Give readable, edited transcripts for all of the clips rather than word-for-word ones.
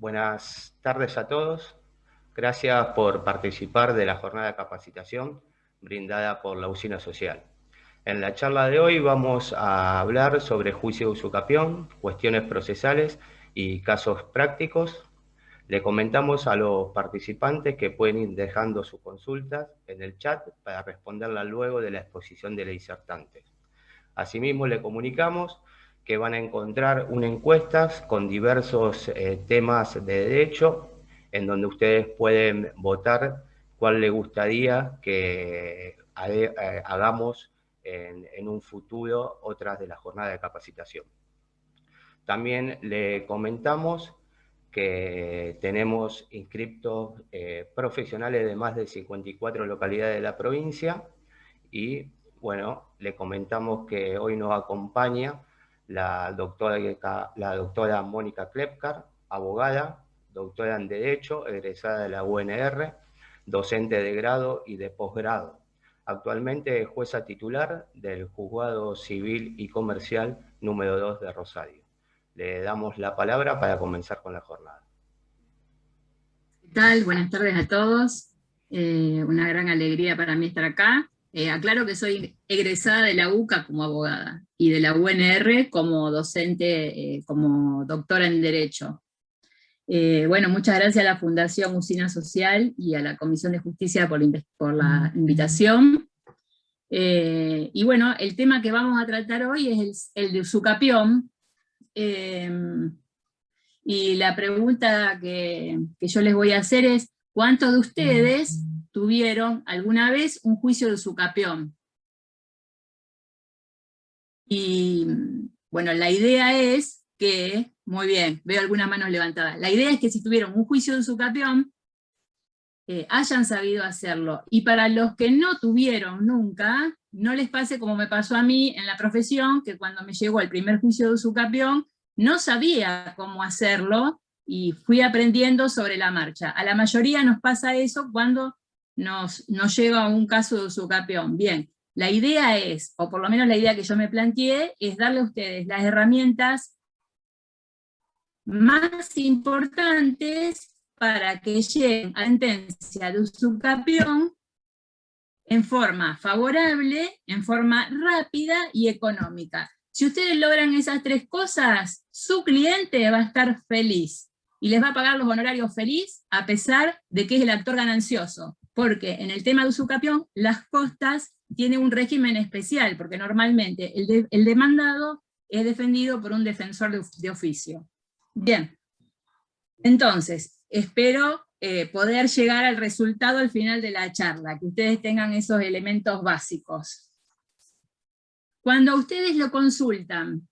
Buenas tardes a todos. Gracias por participar de la jornada de capacitación brindada por la Usina Social. En la charla de hoy vamos a hablar sobre juicio de usucapión, cuestiones procesales y casos prácticos. Le comentamos a los participantes que pueden ir dejando sus consultas en el chat para responderlas luego de la exposición de la disertante. Asimismo, le comunicamos que van a encontrar una encuesta con diversos temas de derecho, en donde ustedes pueden votar cuál les gustaría que hagamos en un futuro otras de la jornada de capacitación. También le comentamos que tenemos inscriptos profesionales de más de 54 localidades de la provincia y, bueno, le comentamos que hoy nos acompaña la doctora Mónica Klepkar, abogada, doctora en Derecho, egresada de la UNR, docente de grado y de posgrado. Actualmente es jueza titular del Juzgado Civil y Comercial número 2 de Rosario. Le damos la palabra para comenzar con la jornada. ¿Qué tal? Buenas tardes a todos. Una gran alegría para mí estar acá. Aclaro que soy egresada de la UCA como abogada y de la UNR como docente, como doctora en Derecho. Bueno, muchas gracias a la Fundación Usina Social y a la Comisión de Justicia por la invitación. Y bueno, el tema que vamos a tratar hoy es el de usucapión. Y la pregunta que yo les voy a hacer es, ¿cuántos de ustedes tuvieron alguna vez un juicio de usucapión? Y bueno, la idea es que, muy bien, veo algunas manos levantadas, la idea es que si tuvieron un juicio de usucapión, hayan sabido hacerlo. Y para los que no tuvieron nunca, no les pase como me pasó a mí en la profesión, que cuando me llegó el primer juicio de usucapión, no sabía cómo hacerlo, y fui aprendiendo sobre la marcha. A la mayoría nos pasa eso cuando nos llega un caso de usucapión. Bien, la idea es, o por lo menos la idea que yo me planteé, es darle a ustedes las herramientas más importantes para que lleguen a la sentencia de usucapión en forma favorable, en forma rápida y económica. Si ustedes logran esas tres cosas, su cliente va a estar feliz y les va a pagar los honorarios feliz, a pesar de que es el actor ganancioso, porque en el tema de usucapión las costas tienen un régimen especial, porque normalmente el demandado es defendido por un defensor de oficio. Bien, entonces, espero poder llegar al resultado al final de la charla, que ustedes tengan esos elementos básicos. Cuando ustedes lo consultan,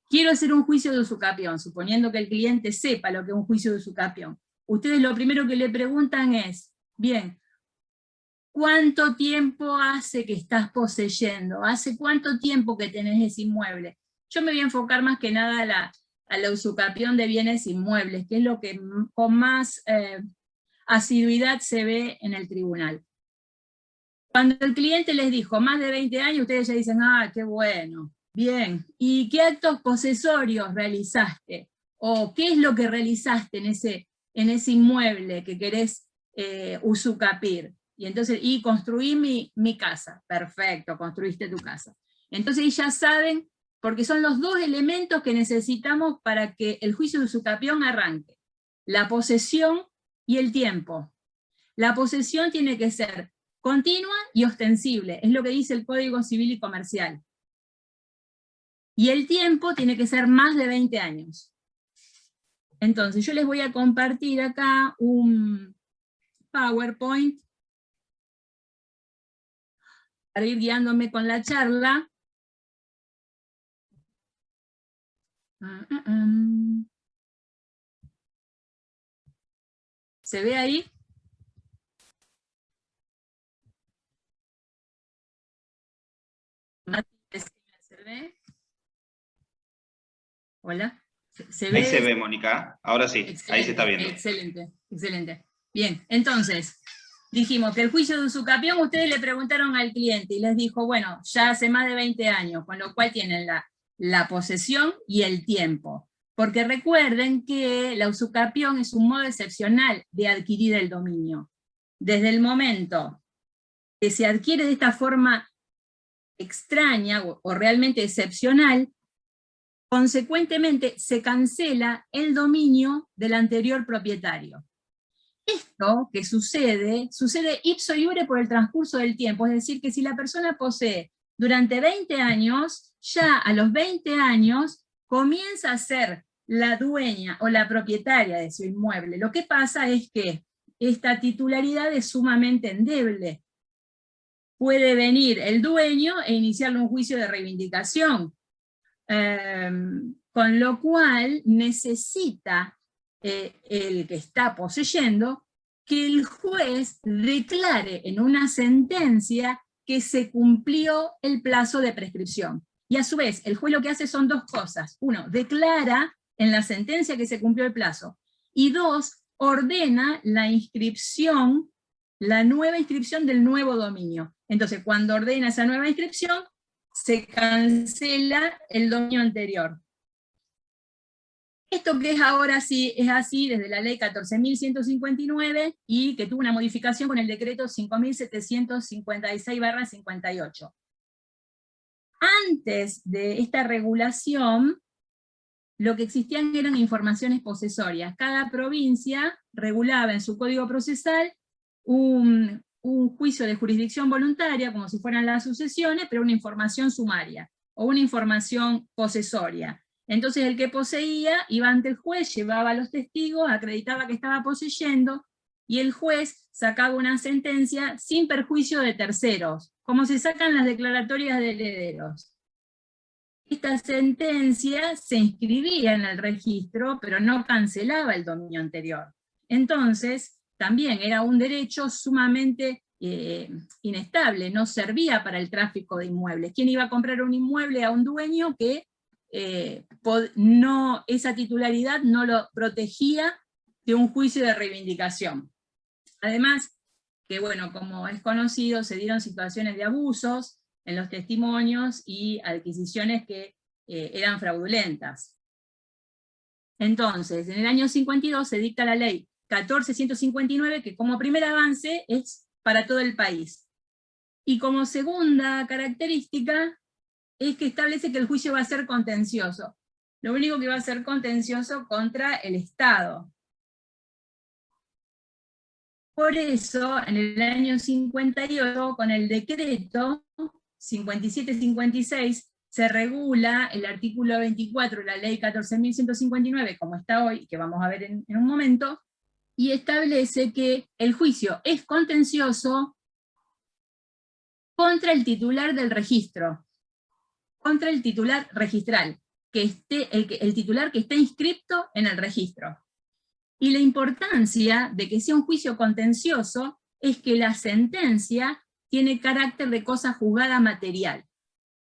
quiero hacer un juicio de usucapión, suponiendo que el cliente sepa lo que es un juicio de usucapión, ustedes lo primero que le preguntan es, bien, ¿cuánto tiempo hace que estás poseyendo? ¿Hace cuánto tiempo que tenés ese inmueble? Yo me voy a enfocar más que nada a la usucapión de bienes inmuebles, que es lo que con más asiduidad se ve en el tribunal. Cuando el cliente les dijo más de 20 años, ustedes ya dicen, ah, qué bueno, bien. ¿Y qué actos posesorios realizaste? ¿O qué es lo que realizaste en ese inmueble que querés usucapir? Y entonces, construí mi casa. Perfecto, construiste tu casa. Entonces ya saben, porque son los dos elementos que necesitamos para que el juicio de usucapión arranque. La posesión y el tiempo. La posesión tiene que ser continua y ostensible, es lo que dice el Código Civil y Comercial. Y el tiempo tiene que ser más de 20 años. Entonces yo les voy a compartir acá un PowerPoint para ir guiándome con la charla. ¿Se ve ahí? ¿Se ve? Hola. ¿Se ve? Ahí se ve, Mónica. Ahora sí, excelente, ahí se está viendo. Excelente, excelente. Bien, entonces, dijimos que el juicio de usucapión, ustedes le preguntaron al cliente y les dijo, bueno, ya hace más de 20 años, con lo cual tienen la posesión y el tiempo. Porque recuerden que la usucapión es un modo excepcional de adquirir el dominio. Desde el momento que se adquiere de esta forma extraña o realmente excepcional, consecuentemente se cancela el dominio del anterior propietario. Esto que sucede ipso iure por el transcurso del tiempo, es decir, que si la persona posee durante 20 años, ya a los 20 años comienza a ser la dueña o la propietaria de su inmueble. Lo que pasa es que esta titularidad es sumamente endeble. Puede venir el dueño e iniciarle un juicio de reivindicación, con lo cual necesita el que está poseyendo que el juez declare en una sentencia que se cumplió el plazo de prescripción. Y a su vez, el juez lo que hace son dos cosas. Uno, declara en la sentencia que se cumplió el plazo. Y dos, ordena la inscripción, la nueva inscripción del nuevo dominio. Entonces, cuando ordena esa nueva inscripción, se cancela el dominio anterior. Esto que es ahora sí es así desde la ley 14.159 y que tuvo una modificación con el decreto 5.756/58. Antes de esta regulación, lo que existían eran informaciones posesorias. Cada provincia regulaba en su código procesal un juicio de jurisdicción voluntaria, como si fueran las sucesiones, pero una información sumaria, o una información posesoria. Entonces el que poseía iba ante el juez, llevaba a los testigos, acreditaba que estaba poseyendo, y el juez sacaba una sentencia sin perjuicio de terceros, como se sacan las declaratorias de herederos. Esta sentencia se inscribía en el registro, pero no cancelaba el dominio anterior. Entonces, también era un derecho sumamente inestable, no servía para el tráfico de inmuebles. ¿Quién iba a comprar un inmueble a un dueño que esa titularidad no lo protegía de un juicio de reivindicación? Además, que bueno, como es conocido, se dieron situaciones de abusos en los testimonios y adquisiciones que eran fraudulentas. Entonces, en el año 52 se dicta la ley 14.159, que como primer avance es para todo el país. Y como segunda característica, es que establece que el juicio va a ser contencioso. Lo único que va a ser contencioso contra el Estado. Por eso, en el año 58, con el decreto 5756, se regula el artículo 24 de la ley 14.159, como está hoy, que vamos a ver en un momento, y establece que el juicio es contencioso contra el titular del registro, contra el titular registral, el titular que esté inscripto en el registro. Y la importancia de que sea un juicio contencioso es que la sentencia tiene carácter de cosa juzgada material,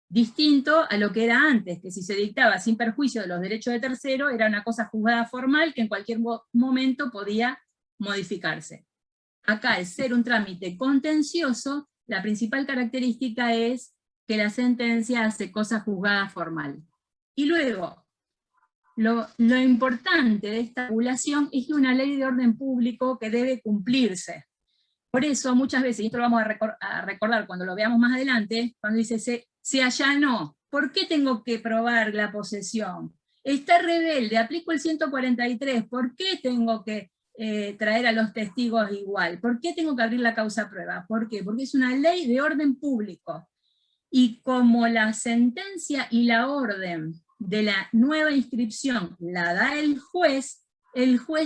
distinto a lo que era antes, que si se dictaba sin perjuicio de los derechos de tercero, era una cosa juzgada formal que en cualquier momento podía modificarse. Acá, al ser un trámite contencioso, la principal característica es que la sentencia hace cosa juzgada formal. Y luego, lo importante de esta regulación es que una ley de orden público que debe cumplirse. Por eso muchas veces, y esto lo vamos a recordar cuando lo veamos más adelante, cuando dice se allanó, ¿por qué tengo que probar la posesión? Está rebelde, aplico el 143, ¿por qué tengo que traer a los testigos igual? ¿Por qué tengo que abrir la causa prueba? ¿Por qué? Porque es una ley de orden público. Y como la sentencia y la orden de la nueva inscripción la da el juez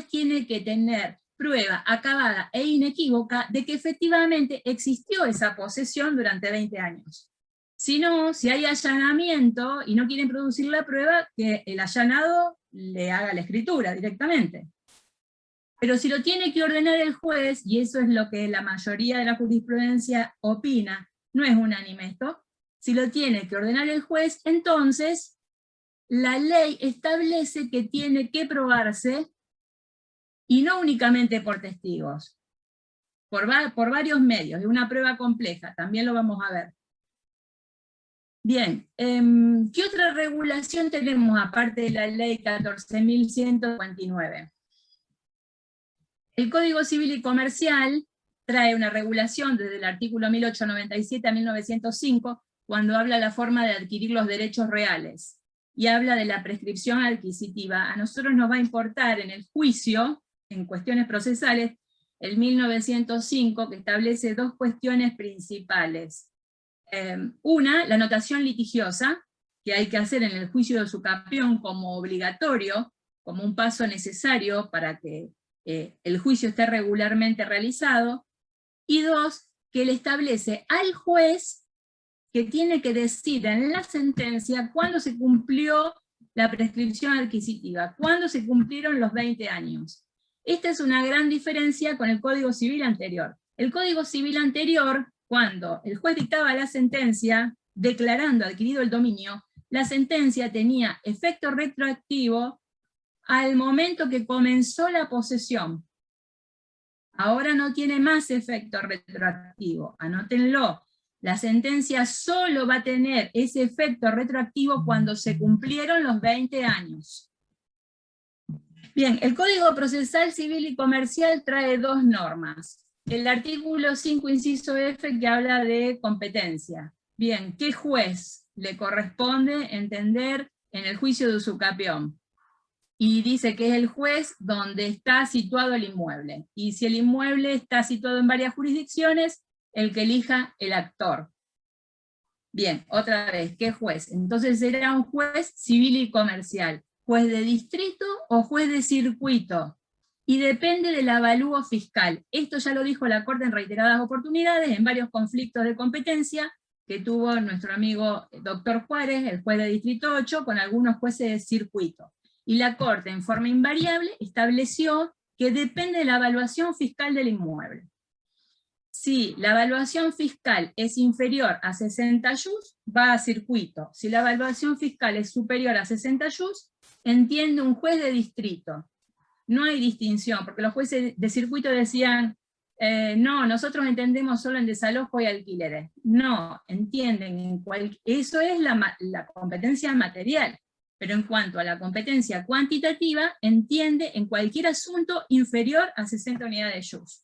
tiene que tener prueba acabada e inequívoca de que efectivamente existió esa posesión durante 20 años. Si no, si hay allanamiento y no quieren producir la prueba, que el allanado le haga la escritura directamente. Pero si lo tiene que ordenar el juez, y eso es lo que la mayoría de la jurisprudencia opina, no es unánime esto, si lo tiene que ordenar el juez, entonces la ley establece que tiene que probarse, y no únicamente por testigos, por varios medios, de una prueba compleja, también lo vamos a ver. Bien, ¿qué otra regulación tenemos aparte de la ley 14.159? El Código Civil y Comercial trae una regulación desde el artículo 1897 a 1905, cuando habla de la forma de adquirir los derechos reales, y habla de la prescripción adquisitiva. A nosotros nos va a importar en el juicio, en cuestiones procesales, el 1905, que establece dos cuestiones principales. Una, la notación litigiosa, que hay que hacer en el juicio de usucapión como obligatorio, como un paso necesario para que el juicio esté regularmente realizado, y dos, que le establece al juez que tiene que decir en la sentencia cuándo se cumplió la prescripción adquisitiva, cuándo se cumplieron los 20 años. Esta es una gran diferencia con el Código Civil anterior. El Código Civil anterior, cuando el juez dictaba la sentencia, declarando adquirido el dominio, la sentencia tenía efecto retroactivo al momento que comenzó la posesión. Ahora no tiene más efecto retroactivo, anótenlo. La sentencia solo va a tener ese efecto retroactivo cuando se cumplieron los 20 años. Bien, el Código Procesal Civil y Comercial trae dos normas. El artículo 5, inciso F, que habla de competencia. Bien, ¿qué juez le corresponde entender en el juicio de usucapión? Y dice que es el juez donde está situado el inmueble. Y si el inmueble está situado en varias jurisdicciones, el que elija el actor. Bien, otra vez, ¿qué juez? Entonces será un juez civil y comercial. ¿Juez de distrito o juez de circuito? Y depende del avalúo fiscal. Esto ya lo dijo la Corte en reiteradas oportunidades, en varios conflictos de competencia que tuvo nuestro amigo doctor Juárez, el juez de distrito 8, con algunos jueces de circuito. Y la Corte, en forma invariable, estableció que depende de la evaluación fiscal del inmueble. Si la evaluación fiscal es inferior a 60 yus, va a circuito. Si la evaluación fiscal es superior a 60 yus, entiende un juez de distrito. No hay distinción, porque los jueces de circuito decían, no, nosotros entendemos solo en desalojo y alquileres. No, entienden, eso es la competencia material. Pero en cuanto a la competencia cuantitativa, entiende en cualquier asunto inferior a 60 unidades yus.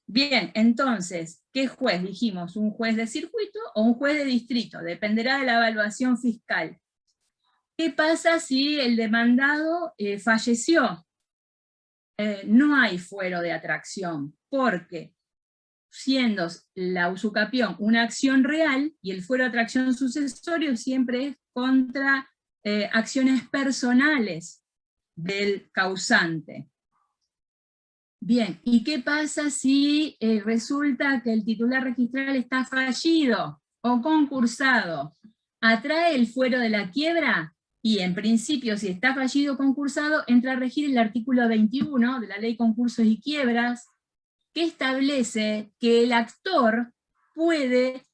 Bien, entonces, ¿qué juez? Dijimos, ¿un juez de circuito o un juez de distrito? Dependerá de la evaluación fiscal. ¿Qué pasa si el demandado falleció? No hay fuero de atracción, porque siendo la usucapión una acción real, y el fuero de atracción sucesorio siempre es contra acciones personales del causante. Bien, ¿y qué pasa si resulta que el titular registral está fallido o concursado? ¿Atrae el fuero de la quiebra? Y en principio, si está fallido o concursado, entra a regir el artículo 21 de la Ley Concursos y Quiebras, que establece que el actor puede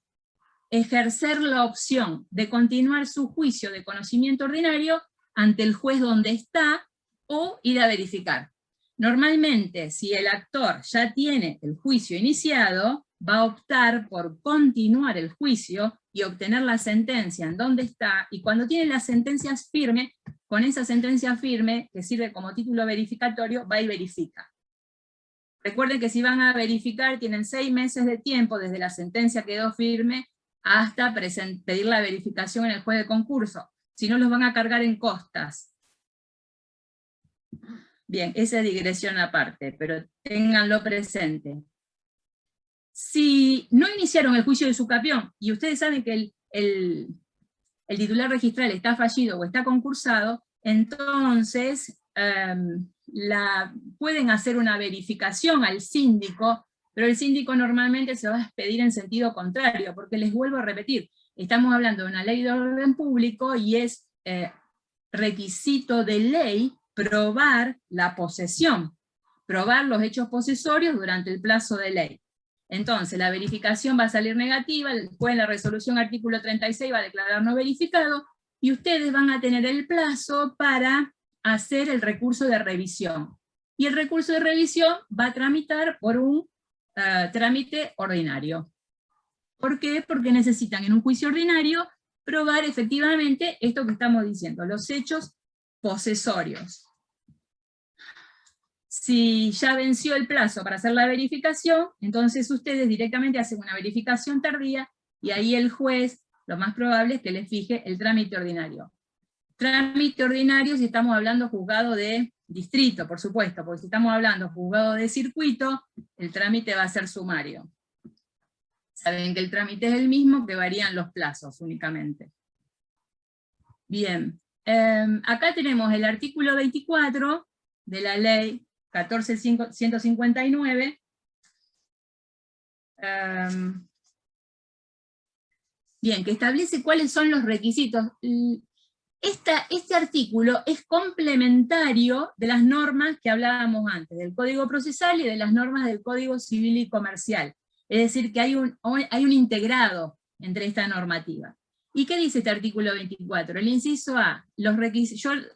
ejercer la opción de continuar su juicio de conocimiento ordinario ante el juez donde está o ir a verificar. Normalmente, si el actor ya tiene el juicio iniciado, va a optar por continuar el juicio y obtener la sentencia en donde está, y cuando tiene las sentencias firmes, con esa sentencia firme, que sirve como título verificatorio, va y verifica. Recuerden que si van a verificar, tienen 6 meses de tiempo desde la sentencia quedó firme hasta pedir la verificación en el juez de concurso. Si no, los van a cargar en costas. Bien, esa es digresión aparte, pero ténganlo presente. Si no iniciaron el juicio de usucapión, y ustedes saben que el titular registral está fallido o está concursado, entonces pueden hacer una verificación al síndico, pero el síndico normalmente se va a expedir en sentido contrario, porque les vuelvo a repetir, estamos hablando de una ley de orden público y es requisito de ley probar la posesión, probar los hechos posesorios durante el plazo de ley. Entonces la verificación va a salir negativa, después en la resolución artículo 36 va a declarar no verificado, y ustedes van a tener el plazo para hacer el recurso de revisión. Y el recurso de revisión va a tramitar por un trámite ordinario. ¿Por qué? Porque necesitan en un juicio ordinario probar efectivamente esto que estamos diciendo, los hechos posesorios. Si ya venció el plazo para hacer la verificación, entonces ustedes directamente hacen una verificación tardía y ahí el juez, lo más probable es que les fije el trámite ordinario. Trámite ordinario si estamos hablando juzgado de distrito, por supuesto, porque si estamos hablando juzgado de circuito, el trámite va a ser sumario. Saben que el trámite es el mismo, que varían los plazos únicamente. Bien, acá tenemos el artículo 24 de la ley 14.159. Bien, que establece cuáles son los requisitos. Este artículo es complementario de las normas que hablábamos antes, del Código Procesal y de las normas del Código Civil y Comercial. Es decir, que hay un integrado entre esta normativa. ¿Y qué dice este artículo 24? El inciso A, yo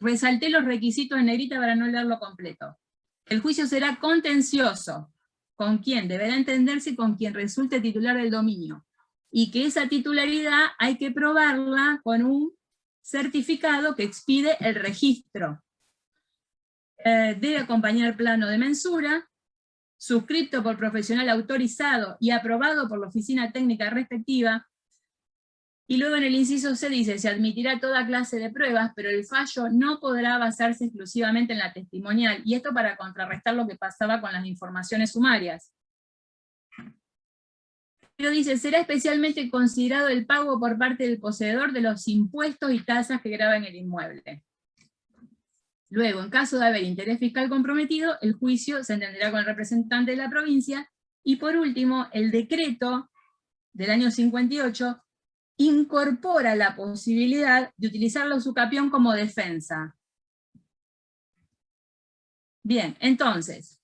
resalté los requisitos en negrita para no leerlo completo. El juicio será contencioso. ¿Con quién? Deberá entenderse con quien resulte titular del dominio. Y que esa titularidad hay que probarla con un certificado que expide el registro. Debe acompañar plano de mensura, suscrito por profesional autorizado y aprobado por la oficina técnica respectiva. Y luego en el inciso C dice, se admitirá toda clase de pruebas, pero el fallo no podrá basarse exclusivamente en la testimonial, y esto para contrarrestar lo que pasaba con las informaciones sumarias. Pero dice, será especialmente considerado el pago por parte del poseedor de los impuestos y tasas que gravan el inmueble. Luego, en caso de haber interés fiscal comprometido, el juicio se entenderá con el representante de la provincia, y por último, el decreto del año 58 incorpora la posibilidad de utilizar la usucapión como defensa. Bien, entonces,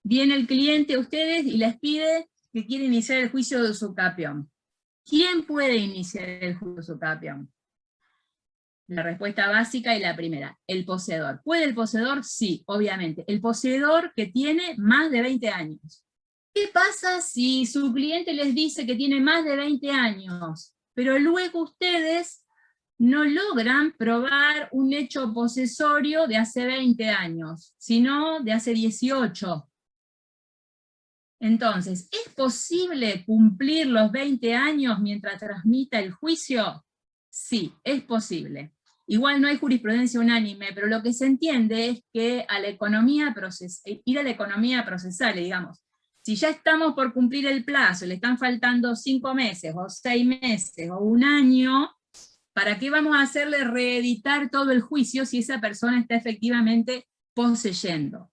viene el cliente a ustedes y les pide que quiere iniciar el juicio de usucapión. ¿Quién puede iniciar el juicio de usucapión? La respuesta básica y la primera, el poseedor. ¿Puede el poseedor? Sí, obviamente. El poseedor que tiene más de 20 años. ¿Qué pasa si su cliente les dice que tiene más de 20 años, pero luego ustedes no logran probar un hecho posesorio de hace 20 años, sino de hace 18? Entonces, ¿es posible cumplir los 20 años mientras transmita el juicio? Sí, es posible. Igual no hay jurisprudencia unánime, pero lo que se entiende es que ir a la economía procesal, digamos, si ya estamos por cumplir el plazo, le están faltando 5 meses, o 6 meses, o 1 año, ¿para qué vamos a hacerle reeditar todo el juicio si esa persona está efectivamente poseyendo?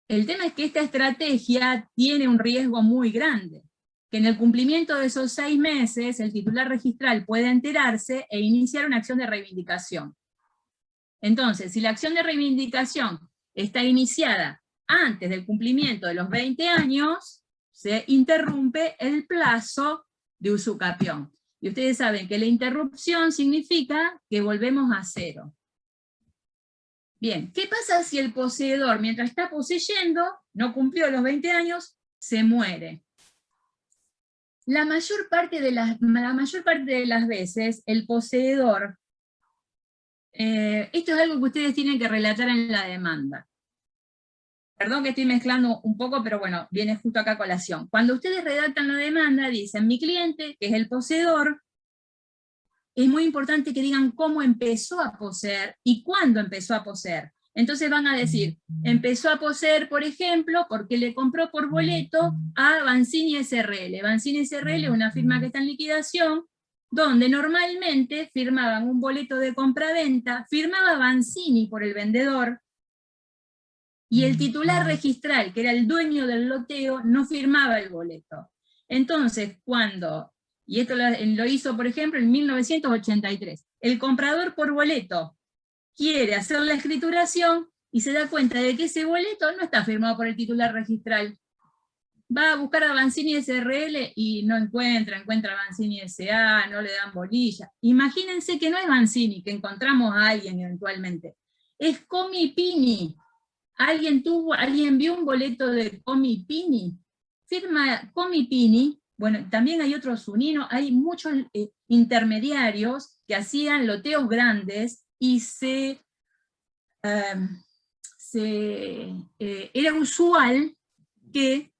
El tema es que esta estrategia tiene un riesgo muy grande, que en el cumplimiento de esos 6 meses el titular registral puede enterarse e iniciar una acción de reivindicación. Entonces, si la acción de reivindicación está iniciada antes del cumplimiento de los 20 años, se interrumpe el plazo de usucapión. Y ustedes saben que la interrupción significa que volvemos a cero. Bien, ¿qué pasa si el poseedor, mientras está poseyendo, no cumplió los 20 años, se muere? La mayor parte de las veces, el poseedor, esto es algo que ustedes tienen que relatar en la demanda. Perdón que estoy mezclando un poco, pero bueno, viene justo acá a colación. Cuando ustedes redactan la demanda, dicen, mi cliente, que es el poseedor, es muy importante que digan cómo empezó a poseer y cuándo empezó a poseer. Entonces van a decir, empezó a poseer, por ejemplo, porque le compró por boleto a Banzini SRL. Banzini SRL es una firma que está en liquidación, donde normalmente firmaban un boleto de compraventa, firmaba Banzini por el vendedor, y el titular registral, que era el dueño del loteo, no firmaba el boleto. Entonces, y esto lo hizo, por ejemplo, en 1983, el comprador por boleto quiere hacer la escrituración y se da cuenta de que ese boleto no está firmado por el titular registral. Va a buscar a Banzini SRL y no encuentra a Banzini SA, no le dan bolilla. Imagínense que no es Banzini, que encontramos a alguien eventualmente. Es Comipini. ¿Alguien vio un boleto de Comipini? Firma Comipini Bueno, también hay otros suninos, hay muchos intermediarios que hacían loteos grandes y era usual que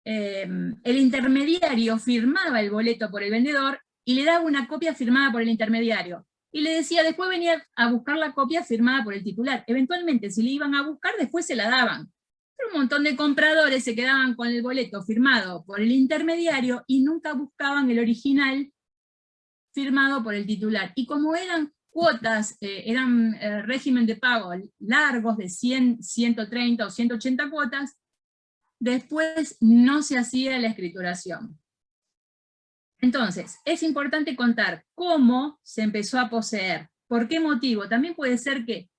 el intermediario firmaba el boleto por el vendedor y le daba una copia firmada por el intermediario. Y le decía, después venía a buscar la copia firmada por el titular. Eventualmente, si le iban a buscar, después se la daban. Pero un montón de compradores se quedaban con el boleto firmado por el intermediario y nunca buscaban el original firmado por el titular. Y como eran cuotas, eran régimen de pago largos de 100, 130 o 180 cuotas, después no se hacía la escrituración. Entonces, es importante contar cómo se empezó a poseer, por qué motivo. También puede ser que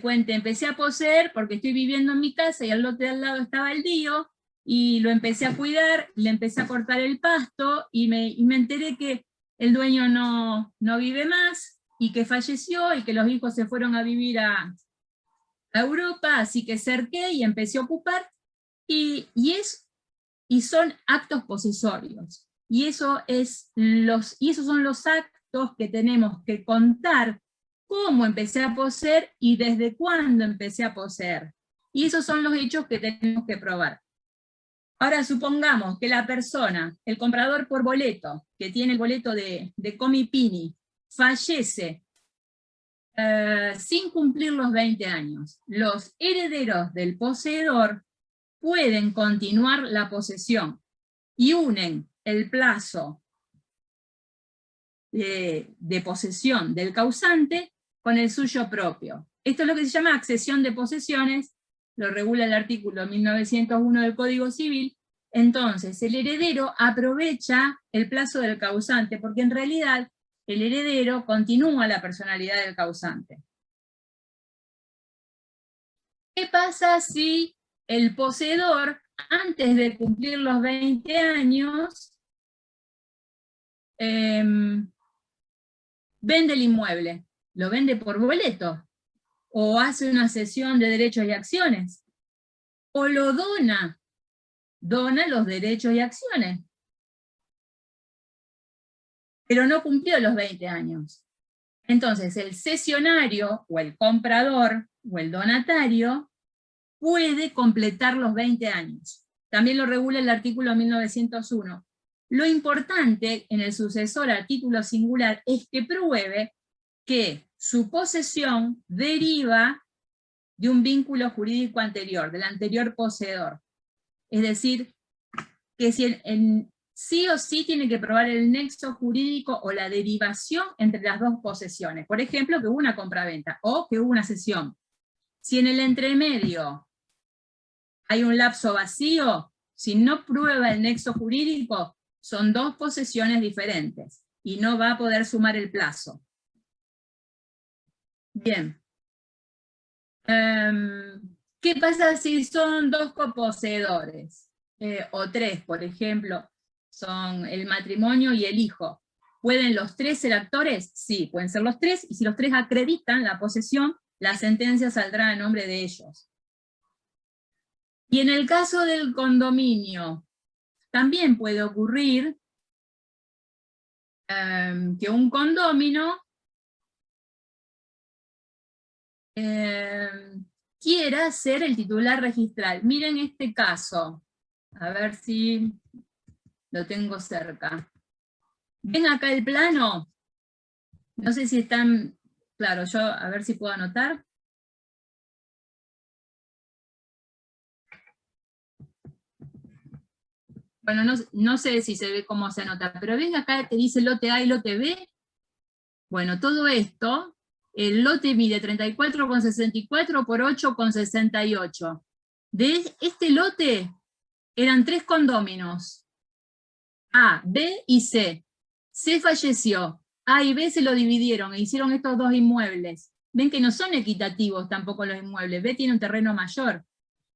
cuente, empecé a poseer porque estoy viviendo en mi casa y al lote de al lado estaba el baldío, y lo empecé a cuidar, le empecé a cortar el pasto, y me enteré que el dueño no vive más, y que falleció, y que los hijos se fueron a vivir a Europa, así que cerqué y empecé a ocupar, y son actos posesorios. Y esos son los actos que tenemos que contar, cómo empecé a poseer y desde cuándo empecé a poseer. Y esos son los hechos que tenemos que probar. Ahora supongamos que la persona, el comprador por boleto, que tiene el boleto de Comipini, fallece sin cumplir los 20 años. Los herederos del poseedor pueden continuar la posesión y unen el plazo de posesión del causante con el suyo propio. Esto es lo que se llama accesión de posesiones, lo regula el artículo 1901 del Código Civil. Entonces, el heredero aprovecha el plazo del causante, porque en realidad el heredero continúa la personalidad del causante. ¿Qué pasa si el poseedor, antes de cumplir los 20 años, vende el inmueble? Lo vende por boleto, o hace una cesión de derechos y acciones, o lo dona los derechos y acciones, pero no cumplió los 20 años. Entonces el cesionario, o el comprador, o el donatario, puede completar los 20 años. También lo regula el artículo 1901. Lo importante en el sucesor a título singular es que pruebe que su posesión deriva de un vínculo jurídico anterior, del anterior poseedor. Es decir, que sí o sí tiene que probar el nexo jurídico o la derivación entre las dos posesiones. Por ejemplo, que hubo una compraventa o que hubo una cesión. Si en el entremedio hay un lapso vacío, si no prueba el nexo jurídico, son dos posesiones diferentes y no va a poder sumar el plazo. Bien. ¿Qué pasa si son dos coposeedores? O tres, por ejemplo, son el matrimonio y el hijo. ¿Pueden los tres ser actores? Sí, pueden ser los tres, y si los tres acreditan la posesión, la sentencia saldrá a nombre de ellos. Y en el caso del condominio, también puede ocurrir que un condómino quiera ser el titular registral. Miren este caso, a ver si lo tengo cerca. ¿Ven acá el plano? No sé si están, claro, yo a ver si puedo anotar. Bueno, no sé si se ve cómo se anota, pero ven acá que dice lote A y lote B. Bueno, todo esto, el lote mide 34,64 por 8,68. De este lote eran 3 condóminos, A, B y C. C falleció, A y B se lo dividieron e hicieron estos dos inmuebles. Ven que no son equitativos tampoco los inmuebles, B tiene un terreno mayor.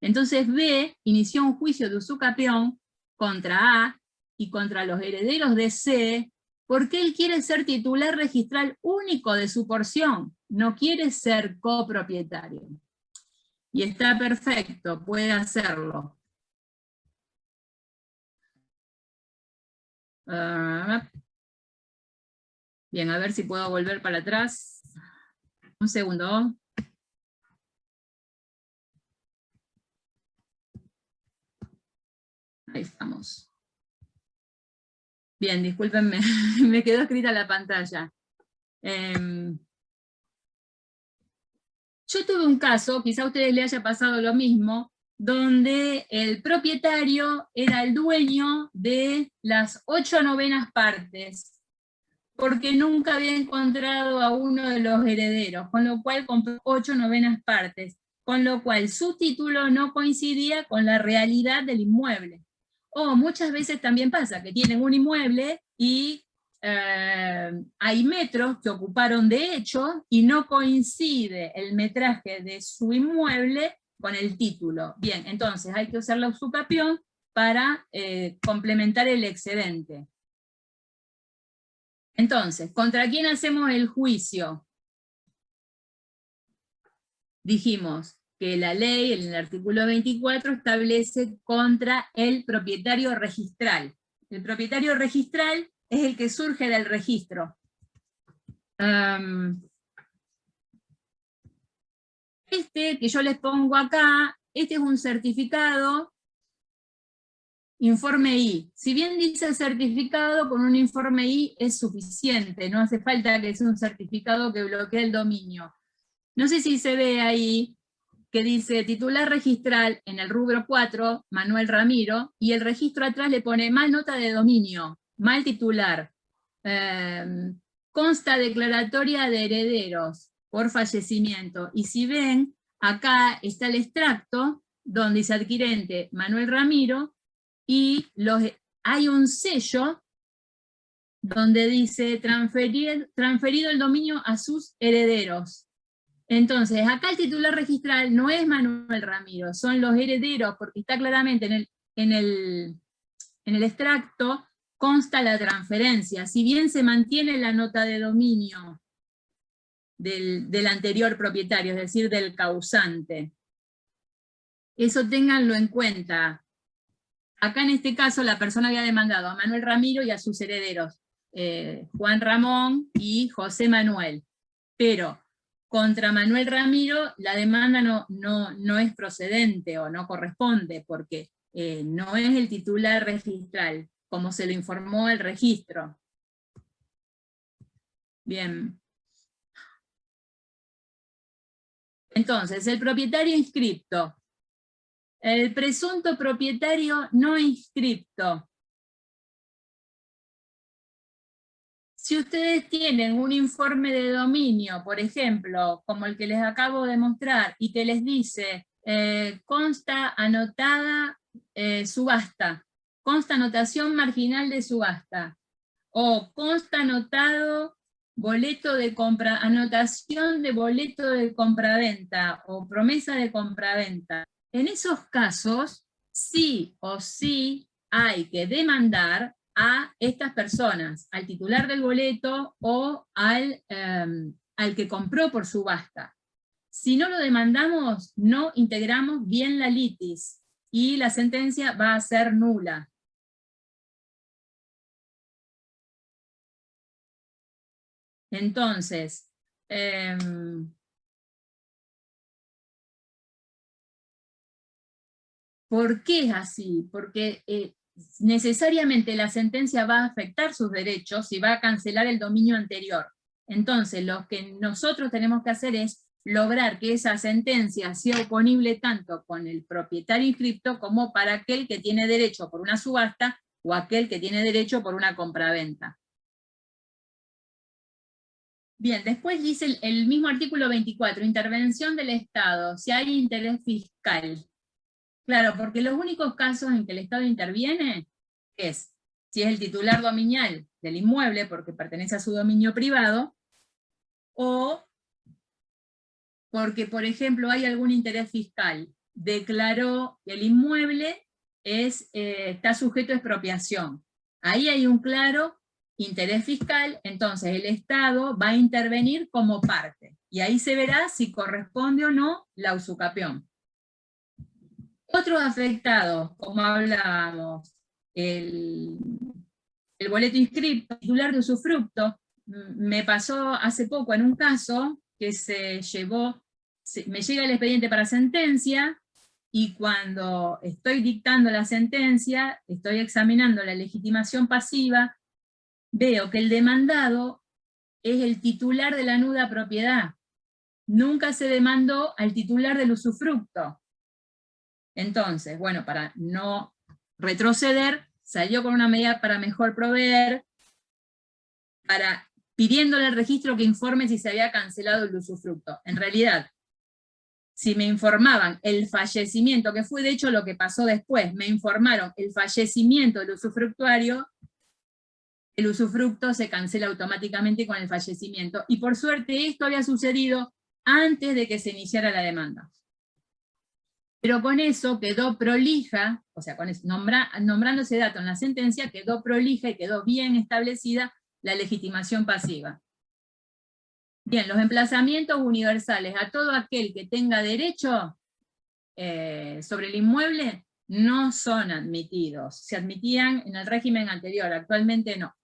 Entonces B inició un juicio de usucapión contra A y contra los herederos de C, porque él quiere ser titular registral único de su porción, no quiere ser copropietario. Y está perfecto, puede hacerlo. Bien, a ver si puedo volver para atrás. Un segundo. Ahí estamos. Bien, discúlpenme, me quedó escrita la pantalla. Yo tuve un caso, quizá a ustedes les haya pasado lo mismo, donde el propietario era el dueño de las 8/9 partes, porque nunca había encontrado a uno de los herederos, con lo cual compró 8/9 partes, con lo cual su título no coincidía con la realidad del inmueble. O muchas veces también pasa que tienen un inmueble y hay metros que ocuparon de hecho y no coincide el metraje de su inmueble con el título. Bien, entonces hay que usar la usucapión para complementar el excedente. Entonces, ¿contra quién hacemos el juicio? Dijimos que la ley, en el artículo 24, establece contra el propietario registral. El propietario registral es el que surge del registro. Este que yo les pongo acá, este es un certificado, informe I. Si bien dice certificado, con un informe I es suficiente, no hace falta que sea un certificado que bloquee el dominio. No sé si se ve ahí que dice titular registral en el rubro 4, Manuel Ramiro, y el registro atrás le pone mal nota de dominio, mal titular. Consta declaratoria de herederos por fallecimiento. Y si ven, acá está el extracto donde dice adquirente Manuel Ramiro, y hay un sello donde dice transferido el dominio a sus herederos. Entonces, acá el titular registral no es Manuel Ramiro, son los herederos, porque está claramente en el extracto, consta la transferencia. Si bien se mantiene la nota de dominio del anterior propietario, es decir, del causante. Eso ténganlo en cuenta. Acá en este caso la persona había demandado a Manuel Ramiro y a sus herederos, Juan Ramón y José Manuel. Pero contra Manuel Ramiro la demanda no es procedente o no corresponde, porque no es el titular registral, como se lo informó el registro. Bien. Entonces, el propietario inscripto. El presunto propietario no inscripto. Si ustedes tienen un informe de dominio, por ejemplo, como el que les acabo de mostrar, y que les dice, consta anotada subasta, consta anotación marginal de subasta, o consta anotado boleto de compra, anotación de boleto de compraventa, o promesa de compraventa. En esos casos, sí o sí hay que demandar a estas personas, al titular del boleto o al que compró por subasta. Si no lo demandamos, no integramos bien la litis y la sentencia va a ser nula. Entonces, ¿por qué es así? Porque necesariamente la sentencia va a afectar sus derechos y va a cancelar el dominio anterior. Entonces, lo que nosotros tenemos que hacer es lograr que esa sentencia sea oponible tanto con el propietario inscripto como para aquel que tiene derecho por una subasta o aquel que tiene derecho por una compraventa. Bien, después dice el mismo artículo 24, intervención del Estado, si hay interés fiscal. Claro, porque los únicos casos en que el Estado interviene es si es el titular dominial del inmueble, porque pertenece a su dominio privado, o porque, por ejemplo, hay algún interés fiscal. Declaró que el inmueble está sujeto a expropiación. Ahí hay un claro interés fiscal, entonces el Estado va a intervenir como parte. Y ahí se verá si corresponde o no la usucapión. Otros afectados, como hablábamos, el el boleto inscripto, titular de usufructo. Me pasó hace poco en un caso que me llega el expediente para sentencia, y cuando estoy dictando la sentencia, estoy examinando la legitimación pasiva, veo que el demandado es el titular de la nuda propiedad. Nunca se demandó al titular del usufructo. Entonces, bueno, para no retroceder, salió con una medida para mejor proveer, pidiéndole al registro que informe si se había cancelado el usufructo. En realidad, si me informaban el fallecimiento, que fue de hecho lo que pasó después, me informaron el fallecimiento del usufructuario, el usufructo se cancela automáticamente con el fallecimiento. Y por suerte esto había sucedido antes de que se iniciara la demanda. Pero con eso quedó prolija, o sea, con eso, nombrando ese dato en la sentencia, quedó prolija y quedó bien establecida la legitimación pasiva. Bien, los emplazamientos universales a todo aquel que tenga derecho sobre el inmueble no son admitidos. Se admitían en el régimen anterior, actualmente no.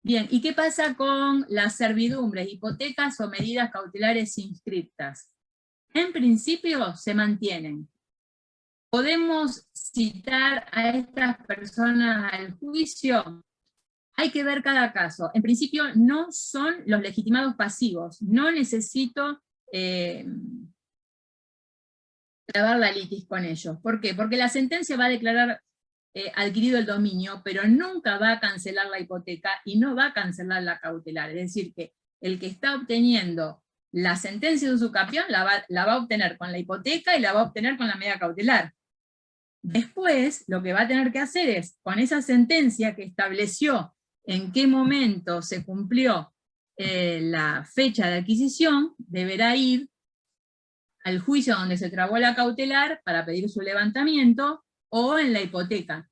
Bien, ¿y qué pasa con las servidumbres, hipotecas o medidas cautelares inscriptas? En principio se mantienen. ¿Podemos citar a estas personas al juicio? Hay que ver cada caso. En principio no son los legitimados pasivos. No necesito grabar la litis con ellos. ¿Por qué? Porque la sentencia va a declarar adquirido el dominio, pero nunca va a cancelar la hipoteca y no va a cancelar la cautelar. Es decir, que el que está obteniendo la sentencia de usucapión la va a obtener con la hipoteca y la va a obtener con la medida cautelar. Después, lo que va a tener que hacer es, con esa sentencia que estableció en qué momento se cumplió la fecha de adquisición, deberá ir al juicio donde se trabó la cautelar para pedir su levantamiento, o en la hipoteca.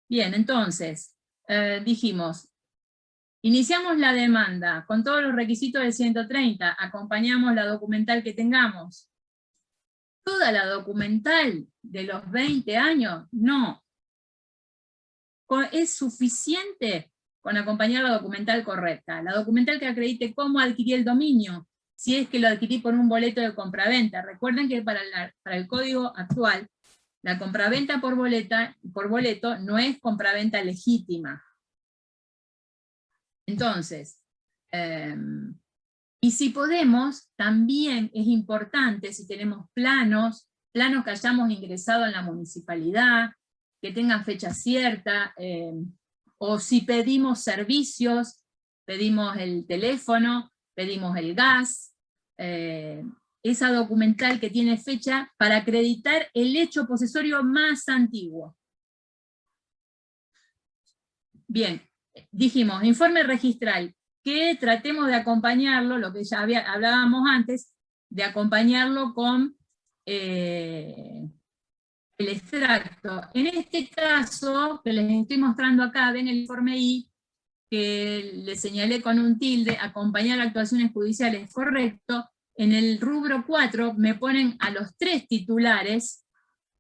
Bien, entonces, dijimos, iniciamos la demanda con todos los requisitos del 130, acompañamos la documental que tengamos. ¿Toda la documental de los 20 años? No. Es suficiente con acompañar la documental correcta. La documental que acredite cómo adquirí el dominio, si es que lo adquirí por un boleto de compraventa. Recuerden que para el código actual, la compraventa por boleto no es compraventa legítima. Entonces, y si podemos, también es importante, si tenemos planos que hayamos ingresado en la municipalidad, que tengan fecha cierta, o si pedimos servicios, pedimos el teléfono, pedimos el gas, esa documental que tiene fecha para acreditar el hecho posesorio más antiguo. Bien, dijimos, informe registral, que tratemos de acompañarlo, lo que ya hablábamos antes, de acompañarlo con el extracto. En este caso, que les estoy mostrando acá, ven el informe I, que le señalé con un tilde, acompañar actuaciones judiciales, correcto. En el rubro 4 me ponen a los 3 titulares,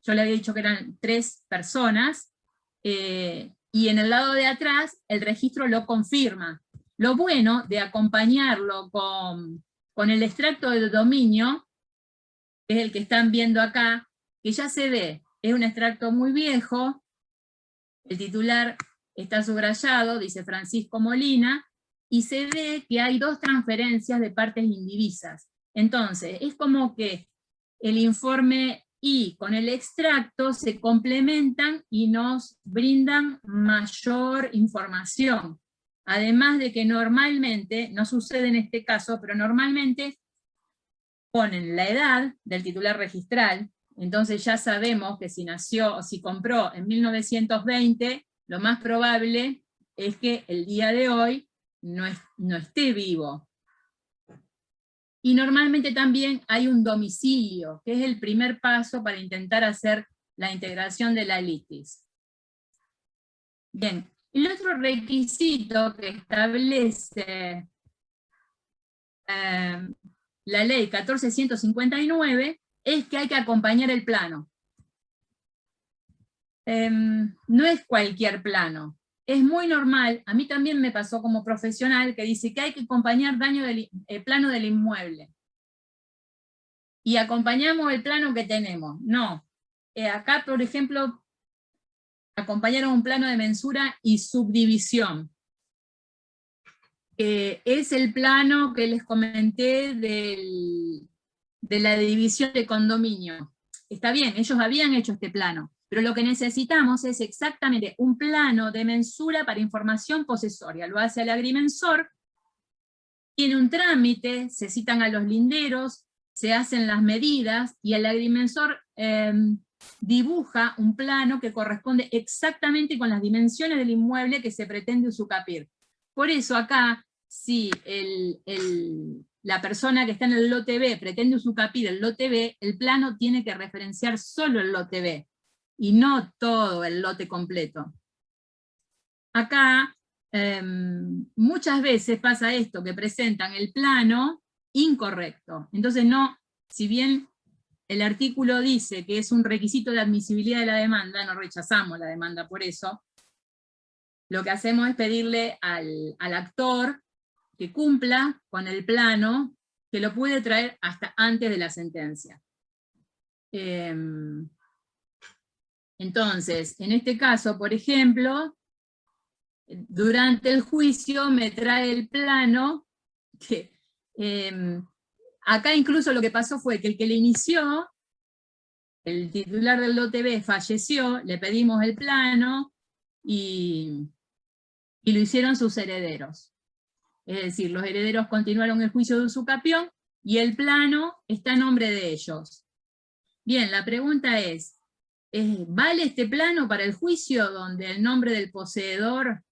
yo le había dicho que eran 3 personas, y en el lado de atrás el registro lo confirma. Lo bueno de acompañarlo con el extracto de dominio, que es el que están viendo acá, que ya se ve, es un extracto muy viejo, el titular está subrayado, dice Francisco Molina, y se ve que hay 2 transferencias de partes indivisas. Entonces, es como que el informe I con el extracto se complementan y nos brindan mayor información. Además de que normalmente, no sucede en este caso, pero normalmente ponen la edad del titular registral, entonces ya sabemos que si nació o si compró en 1920, lo más probable es que el día de hoy no esté vivo. Y normalmente también hay un domicilio, que es el primer paso para intentar hacer la integración de la litis. Bien, el otro requisito que establece la ley 14.159 es que hay que acompañar el plano. no es cualquier plano. Es muy normal, a mí también me pasó como profesional, que dice que hay que acompañar plano del inmueble. Y acompañamos el plano que tenemos. No. Acá, por ejemplo, acompañaron un plano de mensura y subdivisión. Es el plano que les comenté de la división de condominio. Está bien, ellos habían hecho este plano, pero lo que necesitamos es exactamente un plano de mensura para información posesoria. Lo hace el agrimensor, tiene un trámite, se citan a los linderos, se hacen las medidas, y el agrimensor dibuja un plano que corresponde exactamente con las dimensiones del inmueble que se pretende usucapir. Por eso acá, si la persona que está en el lote B pretende usucapir el lote B, el plano tiene que referenciar solo el lote B, y no todo el lote completo. Acá, muchas veces pasa esto, que presentan el plano incorrecto. Entonces no, si bien el artículo dice que es un requisito de admisibilidad de la demanda, no rechazamos la demanda por eso, lo que hacemos es pedirle al actor que cumpla con el plano, que lo puede traer hasta antes de la sentencia. Entonces, en este caso, por ejemplo, durante el juicio me trae el plano, que acá incluso lo que pasó fue que el que le inició, el titular del lote B falleció, le pedimos el plano, y lo hicieron sus herederos. Es decir, los herederos continuaron el juicio de usucapión, y el plano está a nombre de ellos. Bien, la pregunta es, ¿vale este plano para el juicio donde el nombre del poseedor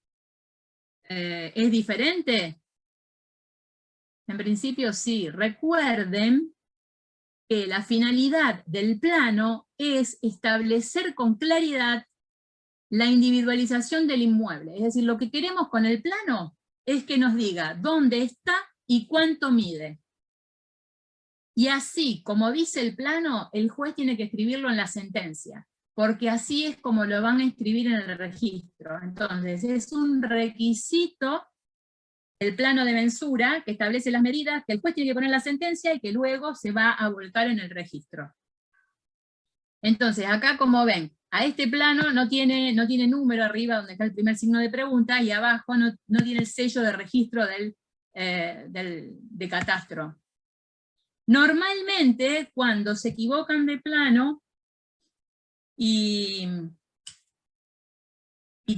es diferente? En principio sí. Recuerden que la finalidad del plano es establecer con claridad la individualización del inmueble. Es decir, lo que queremos con el plano es que nos diga dónde está y cuánto mide. Y así, como dice el plano, el juez tiene que escribirlo en la sentencia, porque así es como lo van a escribir en el registro. Entonces, es un requisito el plano de mensura que establece las medidas, que el juez tiene que poner en la sentencia y que luego se va a volcar en el registro. Entonces, acá como ven, a este plano no tiene número arriba donde está el primer signo de pregunta, y abajo no tiene el sello de registro de catastro. Normalmente, cuando se equivocan de plano y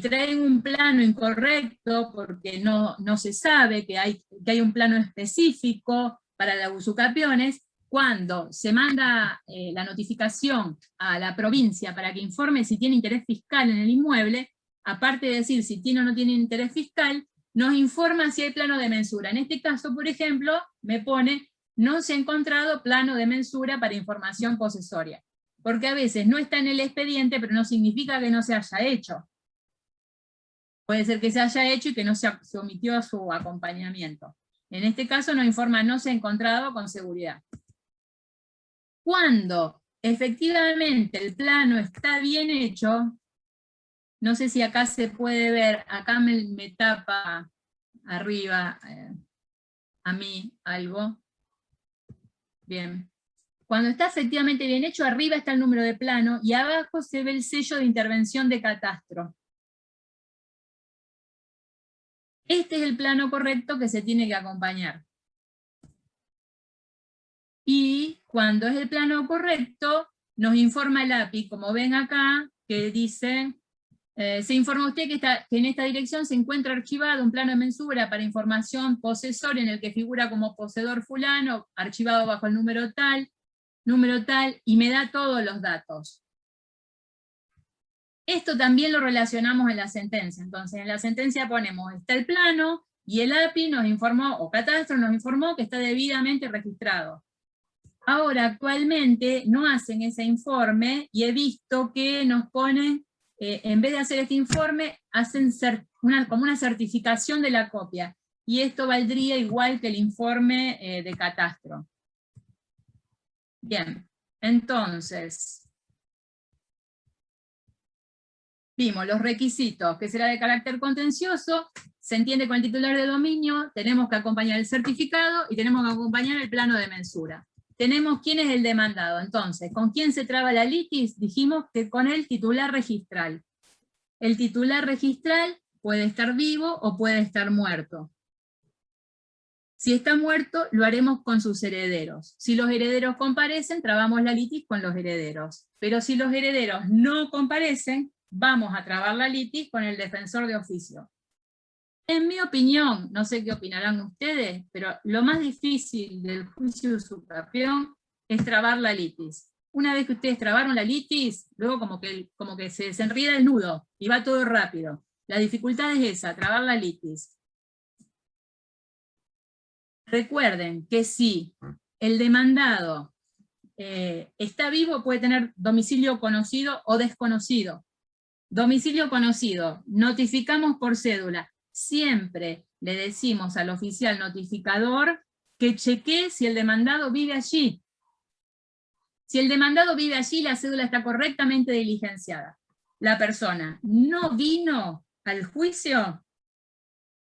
traen un plano incorrecto porque no se sabe que hay un plano específico para las usucapiones, cuando se manda la notificación a la provincia para que informe si tiene interés fiscal en el inmueble, aparte de decir si tiene o no tiene interés fiscal, nos informa si hay plano de mensura. En este caso, por ejemplo, me pone, no se ha encontrado plano de mensura para información posesoria, porque a veces no está en el expediente, pero no significa que no se haya hecho. Puede ser que se haya hecho y que no se omitió su acompañamiento. En este caso nos informa no se ha encontrado con seguridad. Cuando efectivamente el plano está bien hecho, no sé si acá se puede ver, acá me tapa arriba a mí algo. Bien. Cuando está efectivamente bien hecho, arriba está el número de plano y abajo se ve el sello de intervención de catastro. Este es el plano correcto que se tiene que acompañar. Y cuando es el plano correcto, nos informa el API, como ven acá, que dice, se informa usted que en esta dirección se encuentra archivado un plano de mensura para información posesoria en el que figura como poseedor fulano, archivado bajo el número tal, y me da todos los datos. Esto también lo relacionamos en la sentencia. Entonces, en la sentencia ponemos, está el plano, y el API nos informó, o catastro nos informó, que está debidamente registrado. Ahora, actualmente, no hacen ese informe, y he visto que nos ponen, en vez de hacer este informe, hacen como una certificación de la copia. Y esto valdría igual que el informe de catastro. Bien, entonces, Vimos los requisitos, que será de carácter contencioso, se entiende con el titular de dominio, tenemos que acompañar el certificado y tenemos que acompañar el plano de mensura. Tenemos quién es el demandado, entonces, ¿con quién se traba la litis? Dijimos que con el titular registral. El titular registral puede estar vivo o puede estar muerto. Si está muerto, lo haremos con sus herederos. Si los herederos comparecen, trabamos la litis con los herederos. Pero si los herederos no comparecen, vamos a trabar la litis con el defensor de oficio. En mi opinión, no sé qué opinarán ustedes, pero lo más difícil del juicio de usucapión es trabar la litis. Una vez que ustedes trabaron la litis, luego como que se desenreda el nudo y va todo rápido. La dificultad es esa, trabar la litis. Recuerden que si el demandado está vivo, puede tener domicilio conocido o desconocido. Domicilio conocido, notificamos por cédula. Siempre le decimos al oficial notificador que chequee si el demandado vive allí. Si el demandado vive allí, la cédula está correctamente diligenciada. La persona no vino al juicio,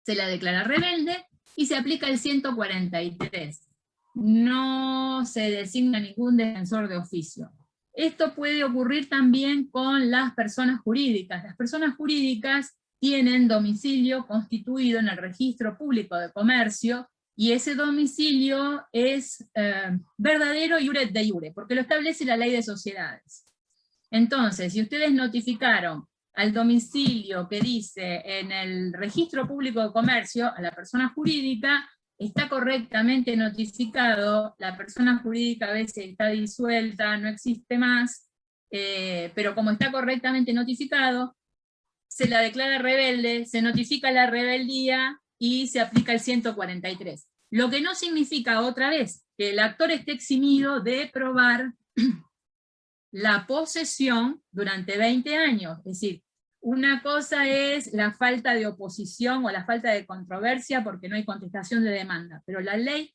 se la declara rebelde y se aplica el 143. No se designa ningún defensor de oficio. Esto puede ocurrir también con las personas jurídicas. Las personas jurídicas tienen domicilio constituido en el registro público de comercio, y ese domicilio es verdadero iure de iure, porque lo establece la ley de sociedades. Entonces, si ustedes notificaron al domicilio que dice en el registro público de comercio, a la persona jurídica, está correctamente notificado, la persona jurídica a veces está disuelta, no existe más, pero como está correctamente notificado, se la declara rebelde, se notifica la rebeldía y se aplica el 143. Lo que no significa, otra vez, que el actor esté eximido de probar la posesión durante 20 años. Es decir, una cosa es la falta de oposición o la falta de controversia porque no hay contestación de demanda, pero la ley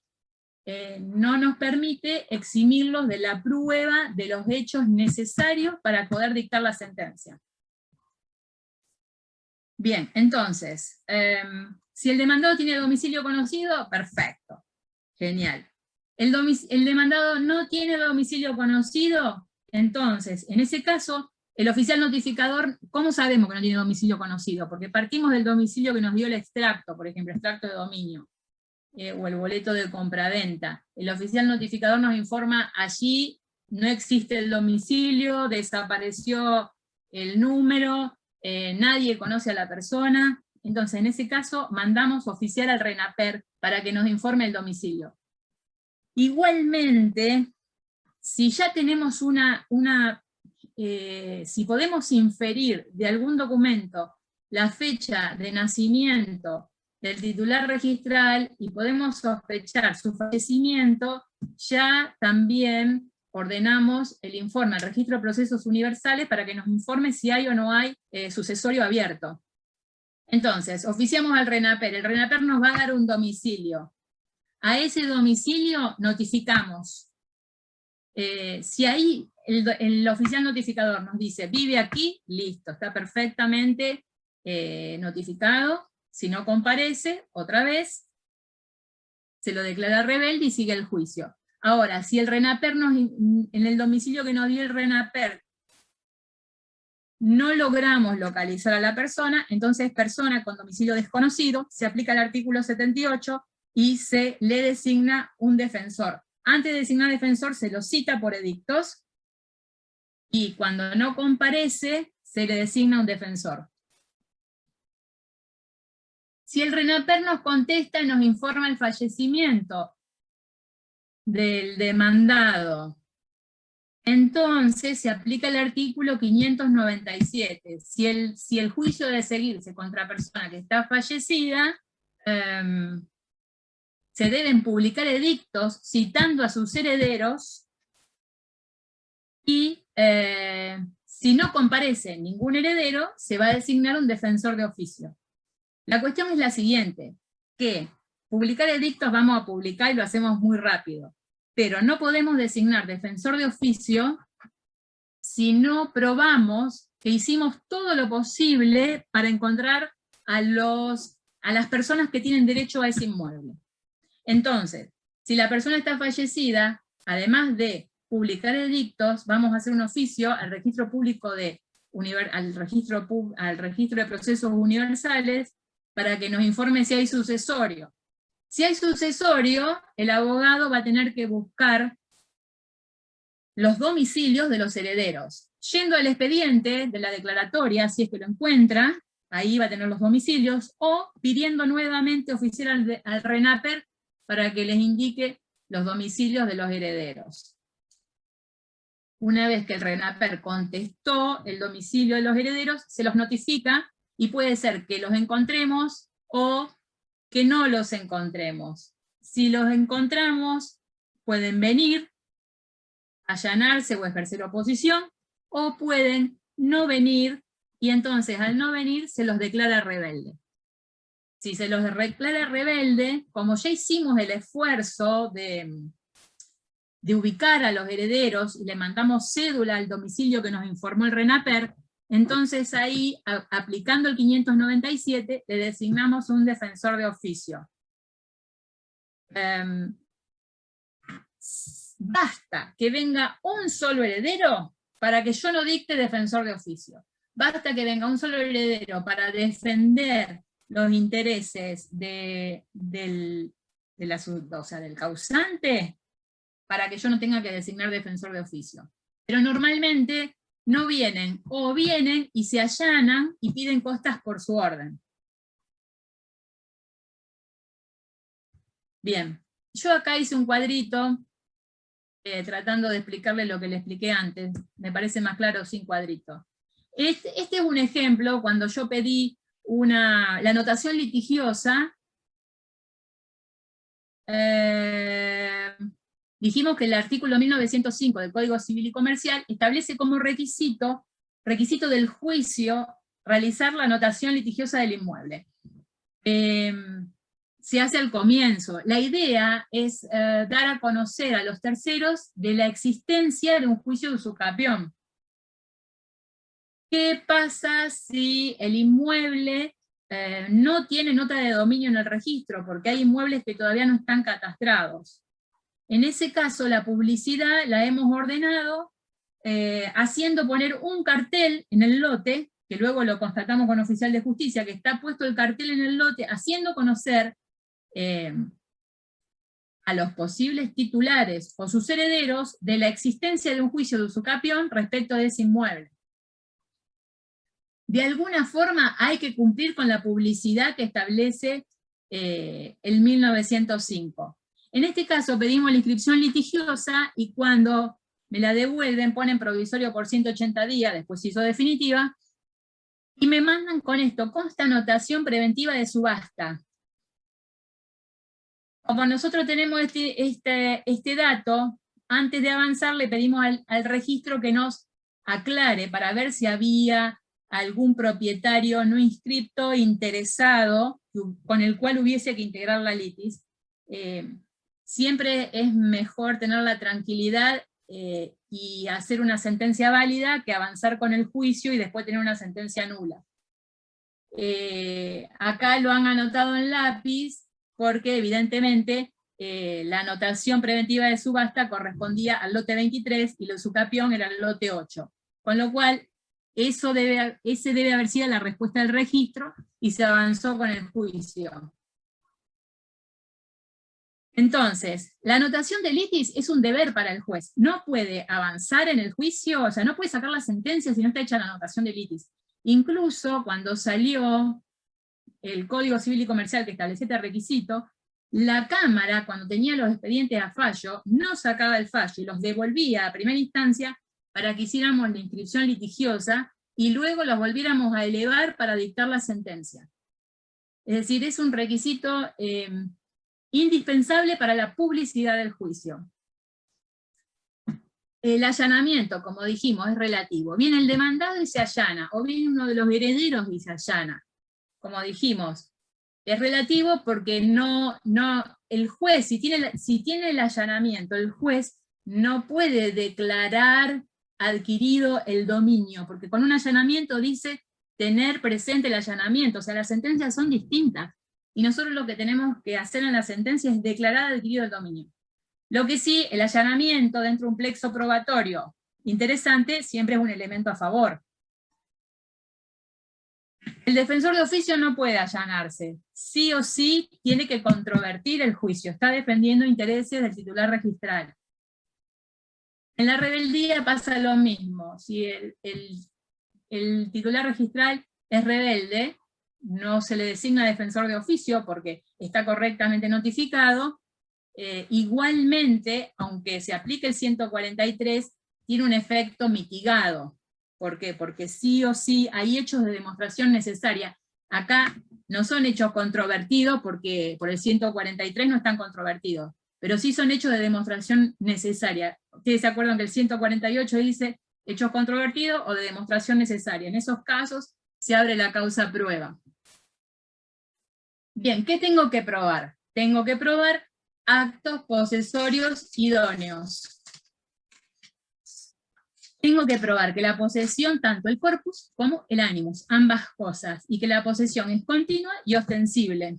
no nos permite eximirlos de la prueba de los hechos necesarios para poder dictar la sentencia. Bien, entonces, si el demandado tiene domicilio conocido, perfecto, genial. El demandado no tiene domicilio conocido, entonces, en ese caso, el oficial notificador, ¿cómo sabemos que no tiene domicilio conocido? Porque partimos del domicilio que nos dio el extracto, por ejemplo, extracto de dominio, o el boleto de compraventa. El oficial notificador nos informa, allí no existe el domicilio, desapareció el número, nadie conoce a la persona. Entonces, en ese caso, mandamos oficial al RENAPER para que nos informe el domicilio. Igualmente, si ya tenemos si podemos inferir de algún documento la fecha de nacimiento del titular registral y podemos sospechar su fallecimiento, ya también ordenamos el informe al Registro de Procesos Universales para que nos informe si hay o no hay sucesorio abierto. Entonces, oficiamos al RENAPER, el RENAPER nos va a dar un domicilio. A ese domicilio notificamos. Si ahí el oficial notificador nos dice, vive aquí, listo, está perfectamente notificado. Si no comparece, otra vez, se lo declara rebelde y sigue el juicio. Ahora, si el RENAPER en el domicilio que nos dio el RENAPER no logramos localizar a la persona, entonces persona con domicilio desconocido, se aplica el artículo 78 y se le designa un defensor. Antes de designar defensor se lo cita por edictos, y cuando no comparece, se le designa un defensor. Si el RENAPER nos contesta y nos informa el fallecimiento del demandado, entonces se aplica el artículo 597. Si el juicio debe seguirse contra persona que está fallecida, se deben publicar edictos citando a sus herederos, y si no comparece ningún heredero, se va a designar un defensor de oficio. La cuestión es la siguiente, que publicar edictos vamos a publicar y lo hacemos muy rápido, pero no podemos designar defensor de oficio si no probamos que hicimos todo lo posible para encontrar a las personas que tienen derecho a ese inmueble. Entonces, si la persona está fallecida, además de publicar edictos, vamos a hacer un oficio al registro público al registro de procesos universales para que nos informe si hay sucesorio. Si hay sucesorio, el abogado va a tener que buscar los domicilios de los herederos. Yendo al expediente de la declaratoria, si es que lo encuentra, ahí va a tener los domicilios, o pidiendo nuevamente oficial al RENAPER para que les indique los domicilios de los herederos. Una vez que el RENAPER contestó el domicilio de los herederos, se los notifica, y puede ser que los encontremos o que no los encontremos. Si los encontramos, pueden venir, allanarse o ejercer oposición, o pueden no venir, y entonces al no venir se los declara rebelde. Si se los declara rebelde, como ya hicimos el esfuerzo de ubicar a los herederos, y le mandamos cédula al domicilio que nos informó el RENAPER, entonces ahí, aplicando el 597, le designamos un defensor de oficio. Basta que venga un solo heredero para que yo no dicte defensor de oficio. Basta que venga un solo heredero para defender los intereses del causante, para que yo no tenga que designar defensor de oficio. Pero normalmente no vienen, o vienen y se allanan y piden costas por su orden. Bien, yo acá hice un cuadrito, tratando de explicarle lo que le expliqué antes. Me parece más claro sin cuadrito. Este es un ejemplo, cuando yo pedí la notación litigiosa, dijimos que el artículo 1905 del Código Civil y Comercial establece como requisito del juicio realizar la notación litigiosa del inmueble. Se hace al comienzo. La idea es dar a conocer a los terceros de la existencia de un juicio de usucapión. ¿Qué pasa si el inmueble no tiene nota de dominio en el registro? Porque hay inmuebles que todavía no están catastrados. En ese caso, la publicidad la hemos ordenado haciendo poner un cartel en el lote, que luego lo constatamos con oficial de justicia, que está puesto el cartel en el lote, haciendo conocer a los posibles titulares o sus herederos de la existencia de un juicio de usucapión respecto de ese inmueble. De alguna forma hay que cumplir con la publicidad que establece el 1905. En este caso pedimos la inscripción litigiosa, y cuando me la devuelven ponen provisorio por 180 días, después se hizo definitiva, y me mandan con esto: consta anotación preventiva de subasta. Como nosotros tenemos este dato, antes de avanzar le pedimos al registro que nos aclare para ver si había algún propietario no inscripto interesado con el cual hubiese que integrar la litis. Siempre es mejor tener la tranquilidad y hacer una sentencia válida que avanzar con el juicio y después tener una sentencia nula. Acá lo han anotado en lápiz porque evidentemente la anotación preventiva de subasta correspondía al lote 23 y el usucapión era el lote 8. Con lo cual, ese debe haber sido la respuesta del registro y se avanzó con el juicio. Entonces, la anotación de litis es un deber para el juez. No puede avanzar en el juicio, o sea, no puede sacar la sentencia si no está hecha la anotación de litis. Incluso cuando salió el Código Civil y Comercial que establecía este requisito, la Cámara, cuando tenía los expedientes a fallo, no sacaba el fallo y los devolvía a primera instancia para que hiciéramos la inscripción litigiosa y luego los volviéramos a elevar para dictar la sentencia. Es decir, es un requisito indispensable para la publicidad del juicio. El allanamiento, como dijimos, es relativo. Viene el demandado y se allana, o viene uno de los herederos y se allana. Como dijimos, es relativo porque el juez, si tiene el allanamiento, el juez no puede declarar adquirido el dominio, porque con un allanamiento dice tener presente el allanamiento, o sea, las sentencias son distintas, y nosotros lo que tenemos que hacer en la sentencia es declarar adquirido el dominio. Lo que sí, el allanamiento dentro de un plexo probatorio interesante siempre es un elemento a favor. El defensor de oficio no puede allanarse, sí o sí tiene que controvertir el juicio, está defendiendo intereses del titular registral. En la rebeldía pasa lo mismo, si el titular registral es rebelde, no se le designa defensor de oficio porque está correctamente notificado, igualmente, aunque se aplique el 143, tiene un efecto mitigado. ¿Por qué? Porque sí o sí hay hechos de demostración necesaria. Acá no son hechos controvertidos porque por el 143 no están controvertidos, pero sí son hechos de demostración necesaria. Ustedes se acuerdan que el 148 dice hechos controvertidos o de demostración necesaria. En esos casos se abre la causa prueba. Bien, ¿qué tengo que probar? Tengo que probar actos posesorios idóneos. Tengo que probar que la posesión, tanto el corpus como el animus, ambas cosas, y que la posesión es continua y ostensible.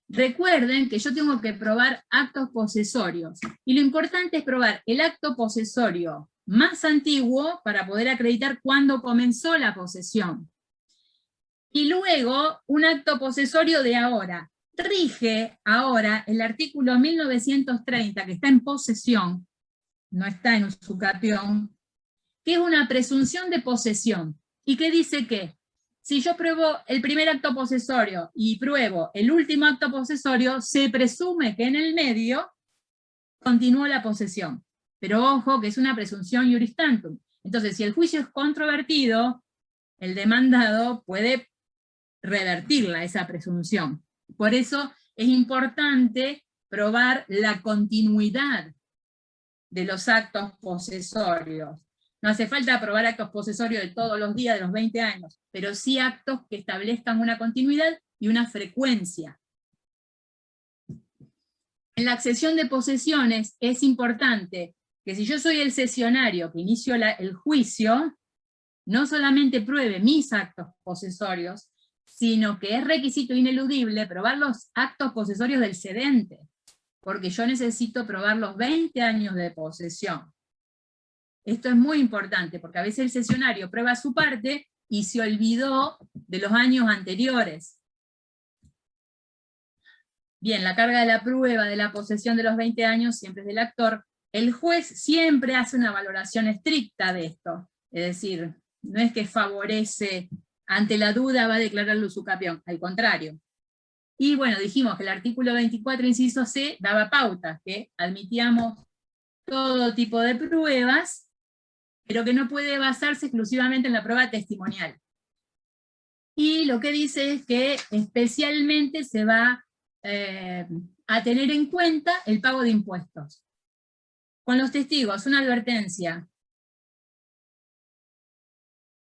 Recuerden que yo tengo que probar actos posesorios, y lo importante es probar el acto posesorio más antiguo para poder acreditar cuándo comenzó la posesión. Y luego un acto posesorio de ahora. Rige ahora el artículo 1930, que está en posesión, no está en usucapión, que es una presunción de posesión, y que dice que si yo pruebo el primer acto posesorio y pruebo el último acto posesorio, se presume que en el medio continuó la posesión. Pero ojo que es una presunción iuris tantum. Entonces, si el juicio es controvertido, el demandado puede revertirla, esa presunción. Por eso es importante probar la continuidad de los actos posesorios. No hace falta probar actos posesorios de todos los días de los 20 años, pero sí actos que establezcan una continuidad y una frecuencia. En la accesión de posesiones es importante que si yo soy el sesionario que inicio el juicio, no solamente pruebe mis actos posesorios, sino que es requisito ineludible probar los actos posesorios del cedente, porque yo necesito probar los 20 años de posesión. Esto es muy importante, porque a veces el sesionario prueba su parte y se olvidó de los años anteriores. Bien, la carga de la prueba de la posesión de los 20 años siempre es del actor. El juez siempre hace una valoración estricta de esto, es decir, no es que favorece, ante la duda va a declarar el usucapión, al contrario. Y bueno, dijimos que el artículo 24, inciso C, daba pautas, que admitíamos todo tipo de pruebas, pero que no puede basarse exclusivamente en la prueba testimonial. Y lo que dice es que especialmente se va a tener en cuenta el pago de impuestos. Con los testigos, una advertencia.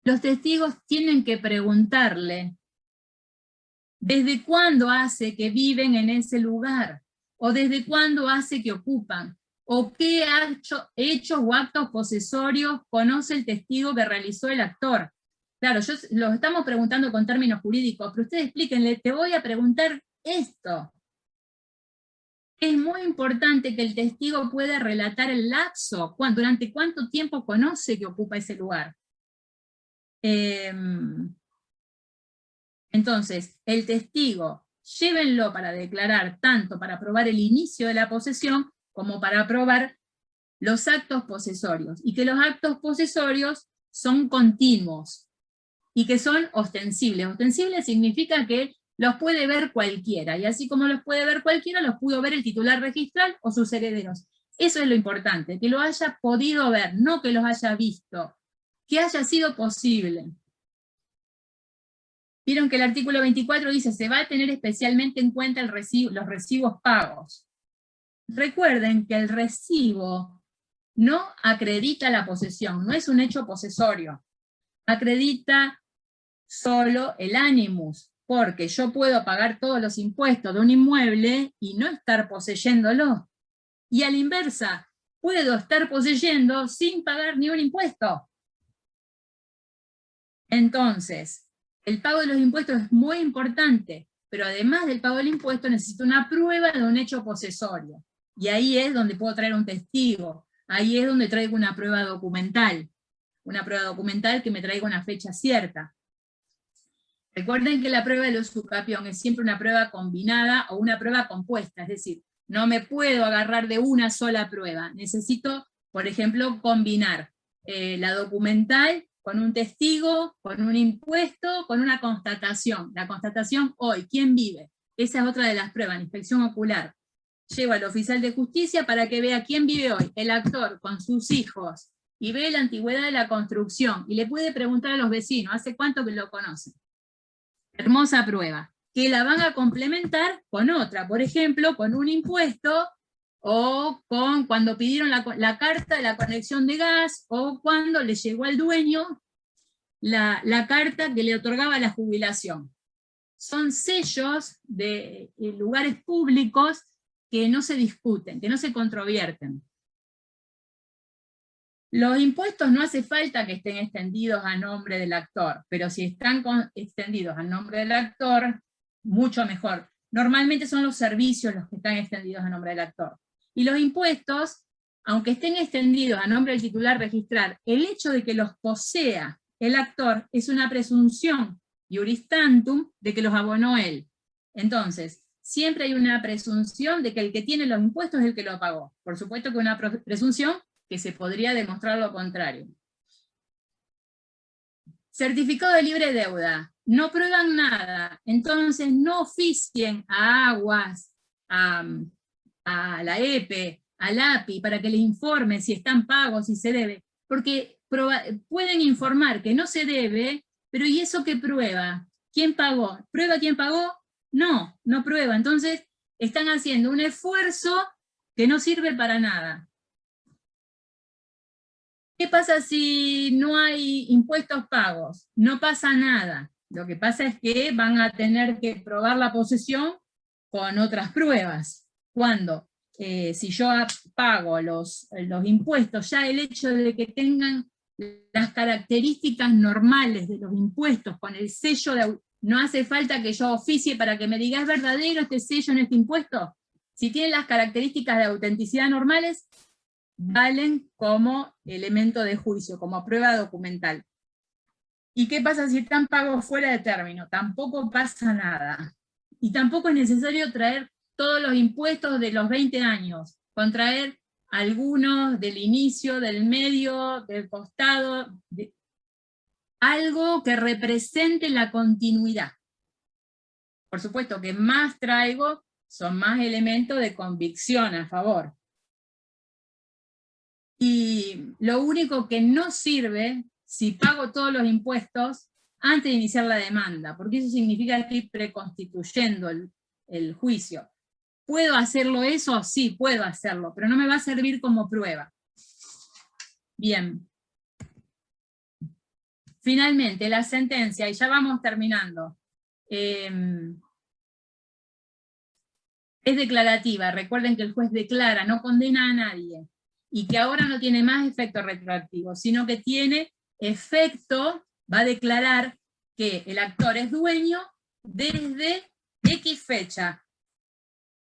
Los testigos tienen que preguntarle ¿desde cuándo hace que viven en ese lugar? ¿O desde cuándo hace que ocupan? ¿O qué hechos o actos posesorios conoce el testigo que realizó el actor? Claro, lo estamos preguntando con términos jurídicos, pero ustedes explíquenle, te voy a preguntar esto. Es muy importante que el testigo pueda relatar el lapso, durante cuánto tiempo conoce que ocupa ese lugar. Entonces, el testigo, llévenlo para declarar, tanto para probar el inicio de la posesión, como para probar los actos posesorios, y que los actos posesorios son continuos, y que son ostensibles. Ostensibles significa que los puede ver cualquiera, y así como los puede ver cualquiera, los pudo ver el titular registral o sus herederos. Eso es lo importante, que lo haya podido ver, no que los haya visto, que haya sido posible. Vieron que el artículo 24 dice, se va a tener especialmente en cuenta los recibos pagos. Recuerden que el recibo no acredita la posesión, no es un hecho posesorio. Acredita solo el animus, porque yo puedo pagar todos los impuestos de un inmueble y no estar poseyéndolo. Y a la inversa, puedo estar poseyendo sin pagar ni un impuesto. Entonces, el pago de los impuestos es muy importante, pero además del pago del impuesto necesito una prueba de un hecho posesorio. Y ahí es donde puedo traer un testigo, ahí es donde traigo una prueba documental que me traiga una fecha cierta. Recuerden que la prueba del usucapión es siempre una prueba combinada o una prueba compuesta, es decir, no me puedo agarrar de una sola prueba, necesito, por ejemplo, combinar la documental con un testigo, con un impuesto, con una constatación. La constatación hoy, ¿quién vive? Esa es otra de las pruebas, la inspección ocular. Llevo al oficial de justicia para que vea quién vive hoy, el actor con sus hijos, y ve la antigüedad de la construcción, y le puede preguntar a los vecinos, ¿hace cuánto que lo conocen? Hermosa prueba, que la van a complementar con otra, por ejemplo, con un impuesto, o con cuando pidieron la carta de la conexión de gas, o cuando le llegó al dueño la carta que le otorgaba la jubilación. Son sellos de lugares públicos que no se discuten, que no se controvierten. Los impuestos no hace falta que estén extendidos a nombre del actor, pero si están extendidos a nombre del actor, mucho mejor. Normalmente son los servicios los que están extendidos a nombre del actor. Y los impuestos, aunque estén extendidos a nombre del titular registrar, el hecho de que los posea el actor es una presunción iuris tantum de que los abonó él. Entonces, siempre hay una presunción de que el que tiene los impuestos es el que lo pagó. Por supuesto que una presunción que se podría demostrar lo contrario. Certificado de libre deuda. No prueban nada, entonces no oficien a Aguas, a la EPE, al API, para que les informe si están pagos, si se debe, porque pueden informar que no se debe, pero ¿y eso qué prueba? ¿Quién pagó? ¿Prueba quién pagó? No, no prueba. Entonces están haciendo un esfuerzo que no sirve para nada. ¿Qué pasa si no hay impuestos pagos? No pasa nada. Lo que pasa es que van a tener que probar la posesión con otras pruebas. Cuando, si yo pago los impuestos, ya el hecho de que tengan las características normales de los impuestos con el sello de... No hace falta que yo oficie para que me diga, ¿es verdadero este sello en este impuesto? Si tiene las características de autenticidad normales, valen como elemento de juicio, como prueba documental. ¿Y qué pasa si están pagos fuera de término? Tampoco pasa nada. Y tampoco es necesario traer todos los impuestos de los 20 años, contraer algunos del inicio, del medio, del costado, algo que represente la continuidad. Por supuesto que más traigo, son más elementos de convicción a favor. Y lo único que no sirve, si pago todos los impuestos antes de iniciar la demanda, porque eso significa que estoy preconstituyendo el juicio. ¿Puedo hacerlo eso? Sí, puedo hacerlo, pero no me va a servir como prueba. Bien. Finalmente, la sentencia, y ya vamos terminando, es declarativa. Recuerden que el juez declara, no condena a nadie, y que ahora no tiene más efecto retroactivo, sino que tiene efecto, va a declarar que el actor es dueño desde X fecha,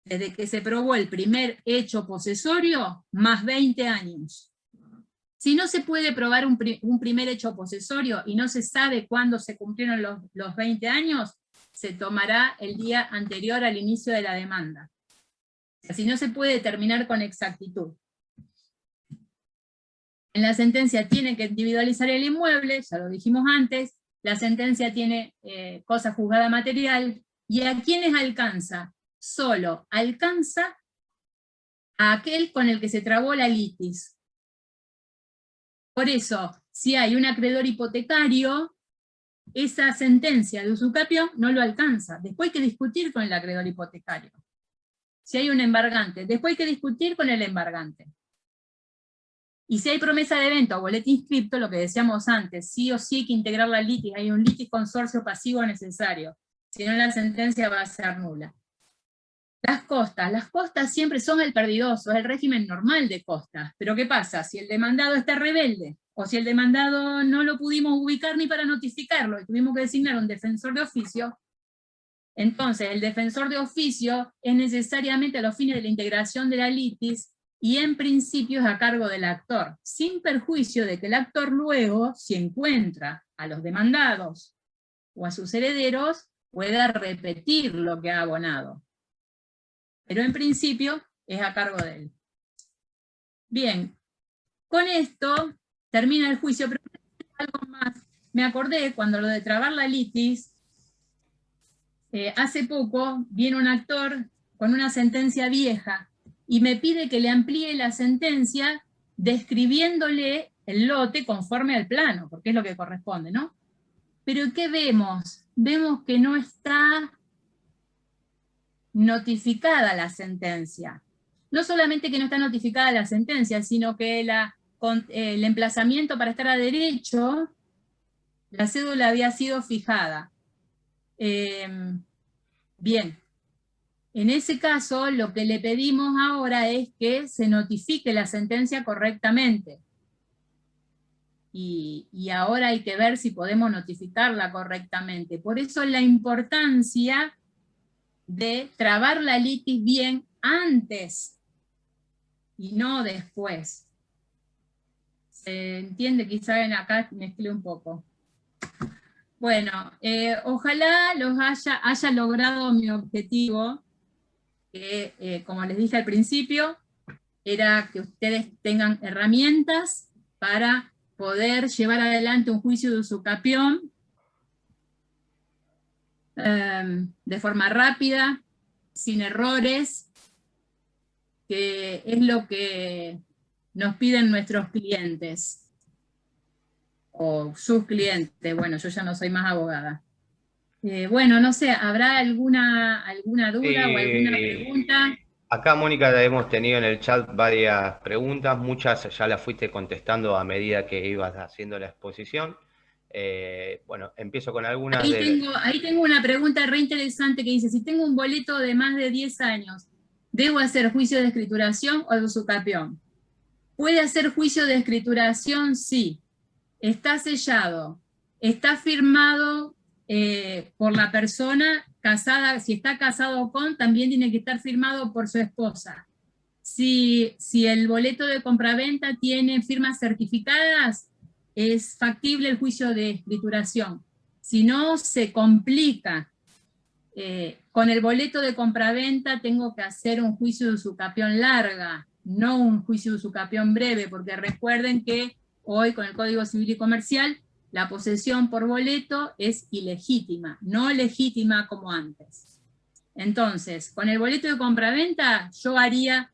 desde que se probó el primer hecho posesorio, más 20 años. Si no se puede probar un primer hecho posesorio y no se sabe cuándo se cumplieron los 20 años, se tomará el día anterior al inicio de la demanda. Así no se puede determinar con exactitud. En la sentencia tiene que individualizar el inmueble, ya lo dijimos antes, la sentencia tiene cosa juzgada material, y ¿a quiénes alcanza? Solo alcanza a aquel con el que se trabó la litis. Por eso, si hay un acreedor hipotecario, esa sentencia de usucapión no lo alcanza. Después hay que discutir con el acreedor hipotecario. Si hay un embargante, después hay que discutir con el embargante. Y si hay promesa de venta o boleto inscripto, lo que decíamos antes, sí o sí hay que integrar la litis, hay un litis consorcio pasivo necesario, si no la sentencia va a ser nula. Las costas siempre son el perdidoso, es el régimen normal de costas. Pero ¿qué pasa? Si el demandado está rebelde, o si el demandado no lo pudimos ubicar ni para notificarlo, y tuvimos que designar un defensor de oficio, entonces el defensor de oficio es necesariamente a los fines de la integración de la litis, y en principio es a cargo del actor, sin perjuicio de que el actor luego, si encuentra a los demandados o a sus herederos, pueda repetir lo que ha abonado. Pero en principio es a cargo de él. Bien, con esto termina el juicio, pero algo más. Me acordé cuando lo de trabar la litis, hace poco viene un actor con una sentencia vieja y me pide que le amplíe la sentencia describiéndole el lote conforme al plano, porque es lo que corresponde, ¿no? Pero ¿qué vemos? Vemos que no está notificada la sentencia. No solamente que no está notificada la sentencia, sino que el emplazamiento para estar a derecho, la cédula había sido fijada. Bien, en ese caso lo que le pedimos ahora es que se notifique la sentencia correctamente. Y ahora hay que ver si podemos notificarla correctamente. Por eso la importancia de trabar la litis bien antes y no después. ¿Se entiende? Quizá acá mezclé un poco. Bueno, ojalá haya logrado mi objetivo, que como les dije al principio, era que ustedes tengan herramientas para poder llevar adelante un juicio de usucapión de forma rápida, sin errores, que es lo que nos piden nuestros clientes, o sus clientes. Bueno, yo ya no soy más abogada. Bueno, no sé, ¿habrá alguna duda o alguna pregunta? Acá, Mónica, hemos tenido en el chat varias preguntas, muchas ya las fuiste contestando a medida que ibas haciendo la exposición. Bueno, empiezo con algunas Ahí tengo una pregunta re interesante que dice, si tengo un boleto de más de 10 años, ¿debo hacer juicio de escrituración o de usucapión? ¿Puede hacer juicio de escrituración? Sí. Está sellado. Está firmado por la persona casada. Si está casado con, también tiene que estar firmado por su esposa. Si el boleto de compraventa tiene firmas certificadas, es factible el juicio de escrituración. Si no, se complica. Con el boleto de compraventa tengo que hacer un juicio de usucapión larga, no un juicio de usucapión breve, porque recuerden que hoy con el Código Civil y Comercial la posesión por boleto es ilegítima, no legítima como antes. Entonces, con el boleto de compraventa yo haría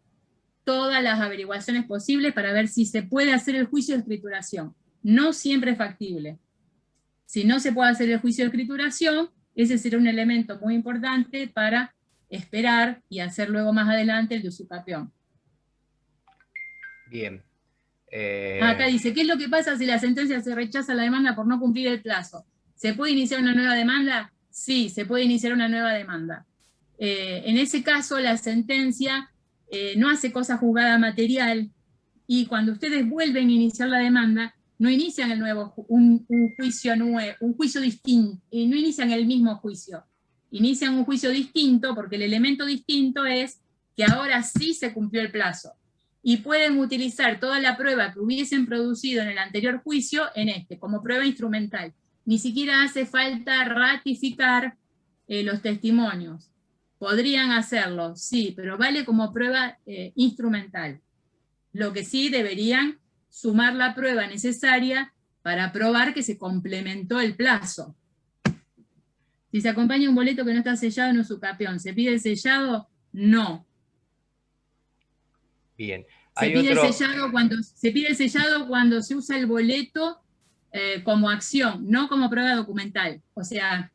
todas las averiguaciones posibles para ver si se puede hacer el juicio de escrituración. No siempre es factible. Si no se puede hacer el juicio de escrituración, ese será un elemento muy importante para esperar y hacer luego más adelante el de usucapión. Bien. Acá dice, ¿qué es lo que pasa si la sentencia se rechaza la demanda por no cumplir el plazo? ¿Se puede iniciar una nueva demanda? Sí, se puede iniciar una nueva demanda. En ese caso, la sentencia no hace cosa juzgada material, y cuando ustedes vuelven a iniciar la demanda, no inician un juicio distinto, y no inician el mismo juicio. Inician un juicio distinto porque el elemento distinto es que ahora sí se cumplió el plazo. Y pueden utilizar toda la prueba que hubiesen producido en el anterior juicio en este, como prueba instrumental. Ni siquiera hace falta ratificar los testimonios. Podrían hacerlo, sí, pero vale como prueba instrumental. Lo que sí deberían sumar la prueba necesaria para probar que se complementó el plazo. Si se acompaña un boleto que no está sellado en usucapión, ¿se pide el sellado? No. Bien. Se pide el sellado cuando se usa el boleto como acción, no como prueba documental. O sea,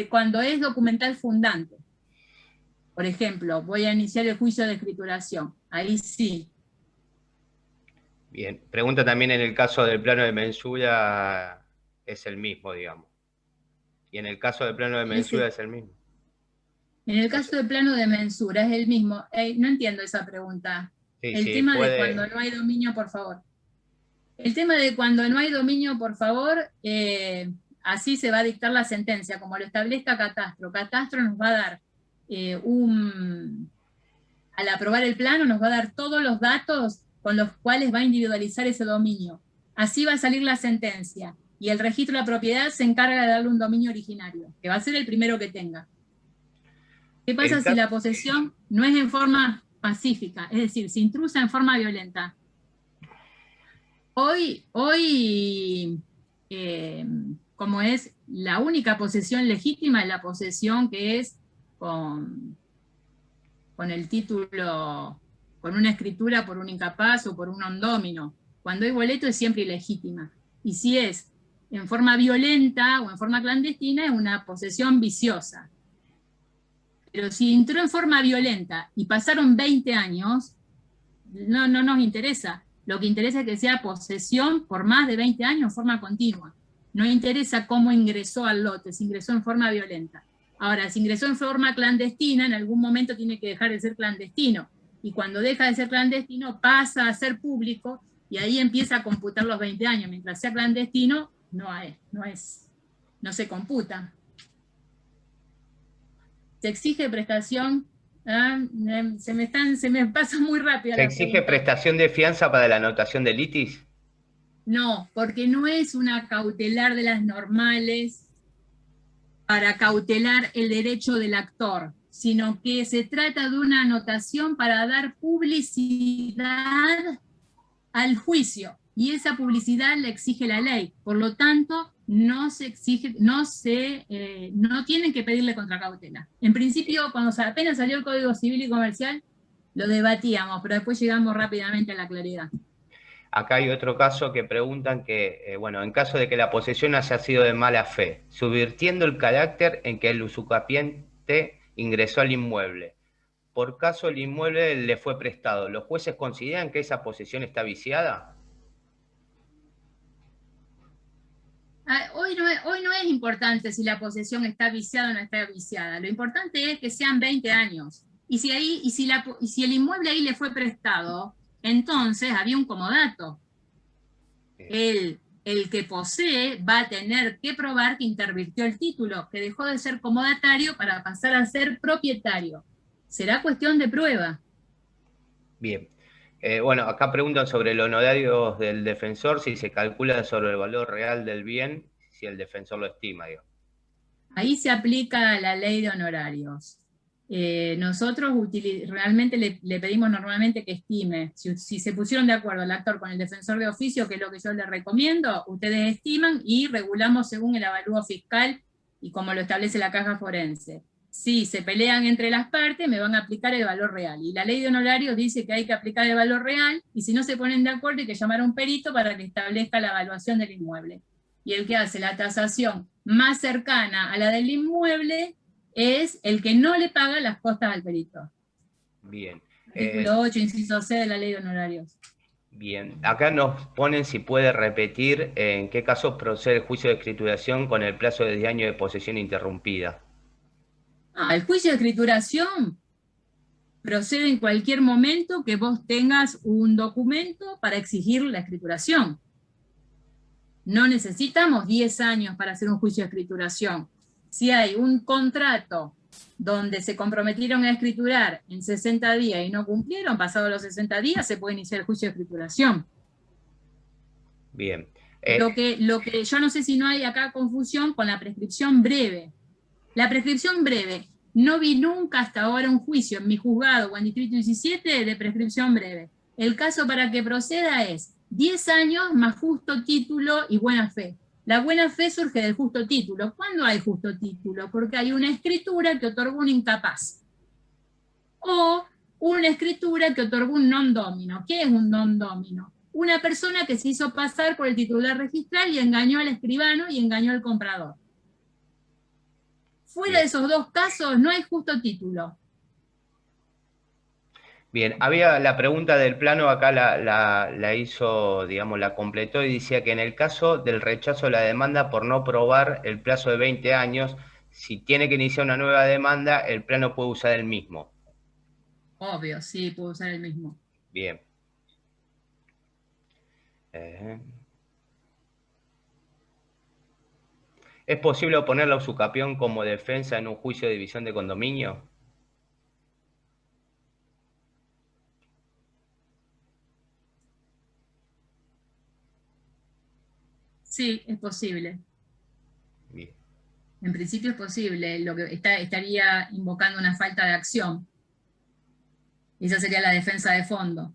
cuando es documental fundante. Por ejemplo, voy a iniciar el juicio de escrituración. Ahí sí. Bien. Pregunta también en el caso del plano de mensura, es el mismo, digamos. Y en el caso del plano de mensura es el mismo. En el caso del plano de mensura es el mismo. No entiendo esa pregunta. Sí, El sí, tema puede. de cuando no hay dominio, por favor. El tema de cuando no hay dominio, por favor, así se va a dictar la sentencia, como lo establezca Catastro. Catastro nos va a dar al aprobar el plano, nos va a dar todos los datos con los cuales va a individualizar ese dominio. Así va a salir la sentencia. Y el registro de la propiedad se encarga de darle un dominio originario, que va a ser el primero que tenga. ¿Qué pasa si la posesión no es en forma pacífica? Es decir, se intrusa en forma violenta. Hoy como es la única posesión legítima, es la posesión que es con el título, con una escritura por un incapaz o por un condómino. Cuando hay boleto es siempre ilegítima. Y si es en forma violenta o en forma clandestina, es una posesión viciosa. Pero si entró en forma violenta y pasaron 20 años, no nos interesa. Lo que interesa es que sea posesión por más de 20 años en forma continua. No interesa cómo ingresó al lote, si ingresó en forma violenta. Ahora, si ingresó en forma clandestina, en algún momento tiene que dejar de ser clandestino. Y cuando deja de ser clandestino, pasa a ser público y ahí empieza a computar los 20 años. Mientras sea clandestino, no se computa. Se exige prestación. Se me pasa muy rápido. ¿Se exige prestación de fianza para la anotación de litis? No, porque no es una cautelar de las normales para cautelar el derecho del actor, sino que se trata de una anotación para dar publicidad al juicio, y esa publicidad la exige la ley. Por lo tanto, no tienen que pedirle contracautela. En principio, cuando apenas salió el Código Civil y Comercial, lo debatíamos, pero después llegamos rápidamente a la claridad. Acá hay otro caso que preguntan que, bueno, en caso de que la posesión haya sido de mala fe, subvirtiendo el carácter en que el usucapiente ingresó al inmueble. Por caso el inmueble le fue prestado, ¿los jueces consideran que esa posesión está viciada? Hoy no es importante si la posesión está viciada o no está viciada. Lo importante es que sean 20 años. Y si el inmueble ahí le fue prestado, entonces había un comodato. El que posee va a tener que probar que intervirtió el título, que dejó de ser comodatario para pasar a ser propietario. Será cuestión de prueba. Bien. Bueno, acá preguntan sobre el honorario del defensor, si se calcula sobre el valor real del bien, si el defensor lo estima, digo. Ahí se aplica la ley de honorarios. Nosotros realmente le pedimos normalmente que estime. Si se pusieron de acuerdo el actor con el defensor de oficio, que es lo que yo les recomiendo, ustedes estiman y regulamos según el avalúo fiscal y como lo establece la caja forense. Si se pelean entre las partes, me van a aplicar el valor real. Y la ley de honorarios dice que hay que aplicar el valor real, y si no se ponen de acuerdo hay que llamar a un perito para que establezca la evaluación del inmueble. Y el que hace la tasación más cercana a la del inmueble es el que no le paga las costas al perito. Bien. Artículo 8, inciso C de la ley de honorarios. Bien, acá nos ponen si puede repetir en qué casos procede el juicio de escrituración con el plazo de 10 años de posesión interrumpida. El juicio de escrituración procede en cualquier momento que vos tengas un documento para exigir la escrituración. No necesitamos 10 años para hacer un juicio de escrituración. Si hay un contrato donde se comprometieron a escriturar en 60 días y no cumplieron, pasados los 60 días se puede iniciar el juicio de escrituración. Bien. Lo que yo no sé si no hay acá confusión con la prescripción breve. La prescripción breve, no vi nunca hasta ahora un juicio en mi juzgado o en Distrito 17 de prescripción breve. El caso para que proceda es 10 años más justo título y buena fe. La buena fe surge del justo título. ¿Cuándo hay justo título? Porque hay una escritura que otorgó un incapaz. O una escritura que otorgó un non domino. ¿Qué es un non domino? Una persona que se hizo pasar por el titular registral y engañó al escribano y engañó al comprador. Fuera de esos dos casos no hay justo título. Bien, había la pregunta del plano, acá la hizo, digamos, la completó y decía que en el caso del rechazo de la demanda por no probar el plazo de 20 años, si tiene que iniciar una nueva demanda, el plano puede usar el mismo. Obvio, sí, puedo usar el mismo. Bien. ¿Es posible oponer la usucapión como defensa en un juicio de división de condominio? Sí, es posible. Bien. En principio es posible, lo que estaría invocando una falta de acción. Esa sería la defensa de fondo.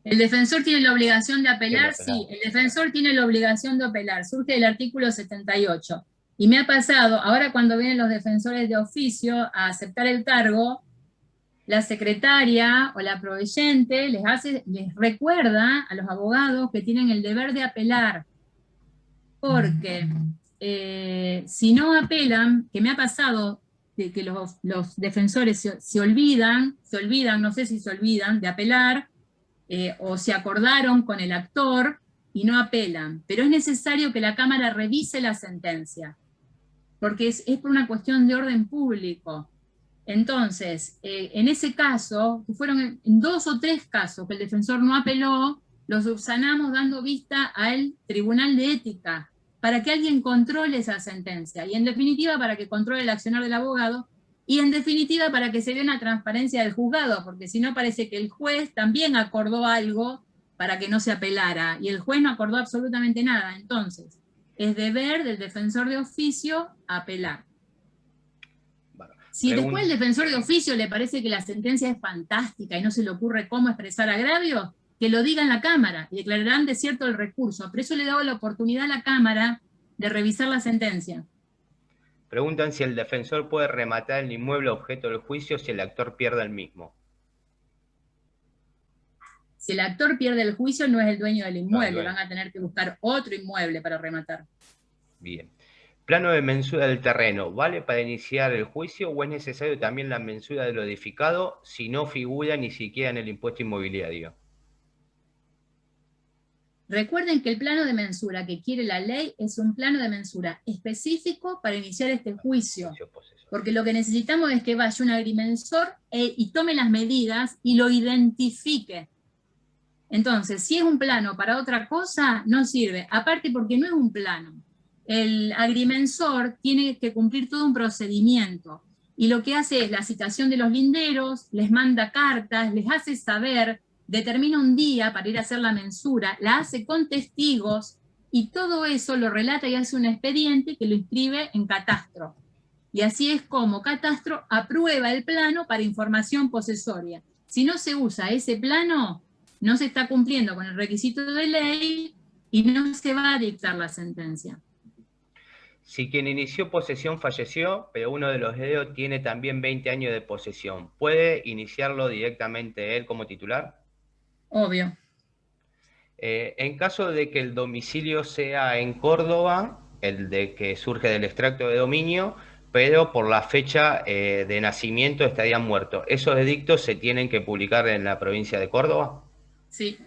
¿El defensor tiene la obligación de apelar? Sí, el defensor tiene la obligación de apelar. Surge del artículo 78. Y me ha pasado, ahora cuando vienen los defensores de oficio a aceptar el cargo, la secretaria o la proveyente les recuerda a los abogados que tienen el deber de apelar. Porque si no apelan, que me ha pasado de que los defensores se olvidan, no sé si se olvidan de apelar, o se acordaron con el actor y no apelan. Pero es necesario que la Cámara revise la sentencia, porque es por una cuestión de orden público. Entonces, en ese caso, que fueron en 2 o 3 casos que el defensor no apeló, lo subsanamos dando vista al Tribunal de Ética, para que alguien controle esa sentencia, y en definitiva para que controle el accionar del abogado, y en definitiva para que se vea una transparencia del juzgado, porque si no parece que el juez también acordó algo para que no se apelara, y el juez no acordó absolutamente nada. Entonces, es deber del defensor de oficio apelar. Si después el defensor de oficio le parece que la sentencia es fantástica y no se le ocurre cómo expresar agravios, que lo diga en la Cámara y declararán desierto el recurso. Pero eso le da la oportunidad a la Cámara de revisar la sentencia. Preguntan si el defensor puede rematar el inmueble objeto del juicio si el actor pierde el mismo. Si el actor pierde el juicio, no es el dueño del inmueble, van a tener que buscar otro inmueble para rematar. Bien. Plano de mensura del terreno, ¿vale para iniciar el juicio o es necesario también la mensura de lo edificado si no figura ni siquiera en el impuesto inmobiliario? Recuerden que el plano de mensura que quiere la ley es un plano de mensura específico para iniciar este juicio. Porque lo que necesitamos es que vaya un agrimensor y tome las medidas y lo identifique. Entonces, si es un plano para otra cosa, no sirve. Aparte porque no es un plano. El agrimensor tiene que cumplir todo un procedimiento. Y lo que hace es la citación de los linderos, les manda cartas, les hace saber, determina un día para ir a hacer la mensura, la hace con testigos, y todo eso lo relata y hace un expediente que lo inscribe en Catastro. Y así es como Catastro aprueba el plano para información posesoria. Si no se usa ese plano, no se está cumpliendo con el requisito de ley y no se va a dictar la sentencia. Si quien inició posesión falleció, pero uno de los herederos tiene también 20 años de posesión, ¿puede iniciarlo directamente él como titular? Obvio. En caso de que el domicilio sea en Córdoba, el de que surge del extracto de dominio, pero por la fecha de nacimiento estaría muerto, ¿esos edictos se tienen que publicar en la provincia de Córdoba? Sí.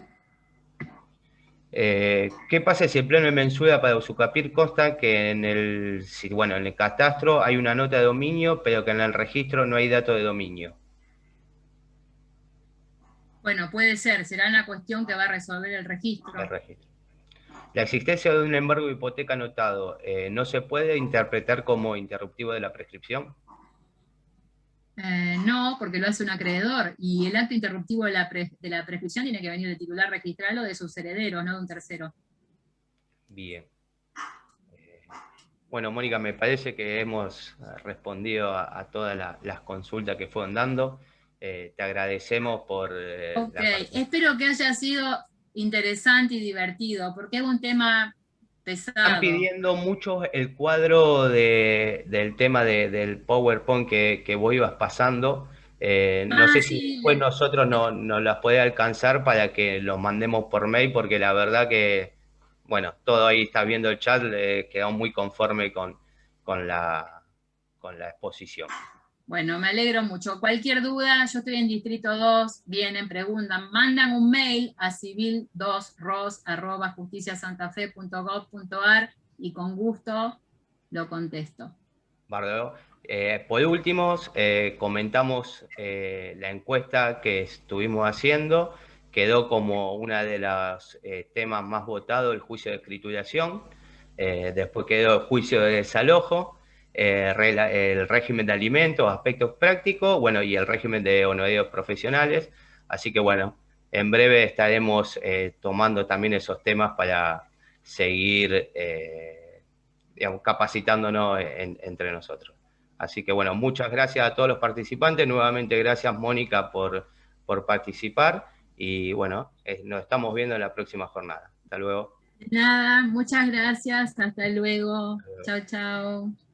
¿Qué pasa si el plano de mensura para usucapión consta que en el catastro hay una nota de dominio, pero que en el registro no hay dato de dominio? Bueno, puede ser, será una cuestión que va a resolver el registro. La existencia de un embargo de hipoteca anotado, ¿no se puede interpretar como interruptivo de la prescripción? No, porque lo hace un acreedor, y el acto interruptivo de la prescripción tiene que venir del titular registrado de sus herederos, no de un tercero. Bien. Bueno, Mónica, me parece que hemos respondido a todas las consultas que fueron dando. Te agradecemos por... Ok, espero que haya sido interesante y divertido, porque es un tema pesado. Están pidiendo mucho el cuadro del tema del PowerPoint que vos ibas pasando. No sé si después nosotros nos las puede alcanzar para que los mandemos por mail, porque la verdad que, bueno, todo ahí está viendo el chat, quedó muy conforme con la exposición. Bueno, me alegro mucho. Cualquier duda, yo estoy en Distrito 2, vienen, preguntan, mandan un mail a civil2ros@justiciasantafe.gov.ar y con gusto lo contesto. Bárbaro. Por último, comentamos la encuesta que estuvimos haciendo. Quedó como uno de los temas más votados el juicio de escrituración. Después quedó el juicio de desalojo, el régimen de alimentos, aspectos prácticos, bueno, y el régimen de honorarios profesionales. Así que bueno, en breve estaremos tomando también esos temas para seguir digamos, capacitándonos entre nosotros. Así que bueno, muchas gracias a todos los participantes. Nuevamente gracias, Mónica, por participar. Y bueno, nos estamos viendo en la próxima jornada. Hasta luego. Nada, muchas gracias, hasta luego. Chao, chao.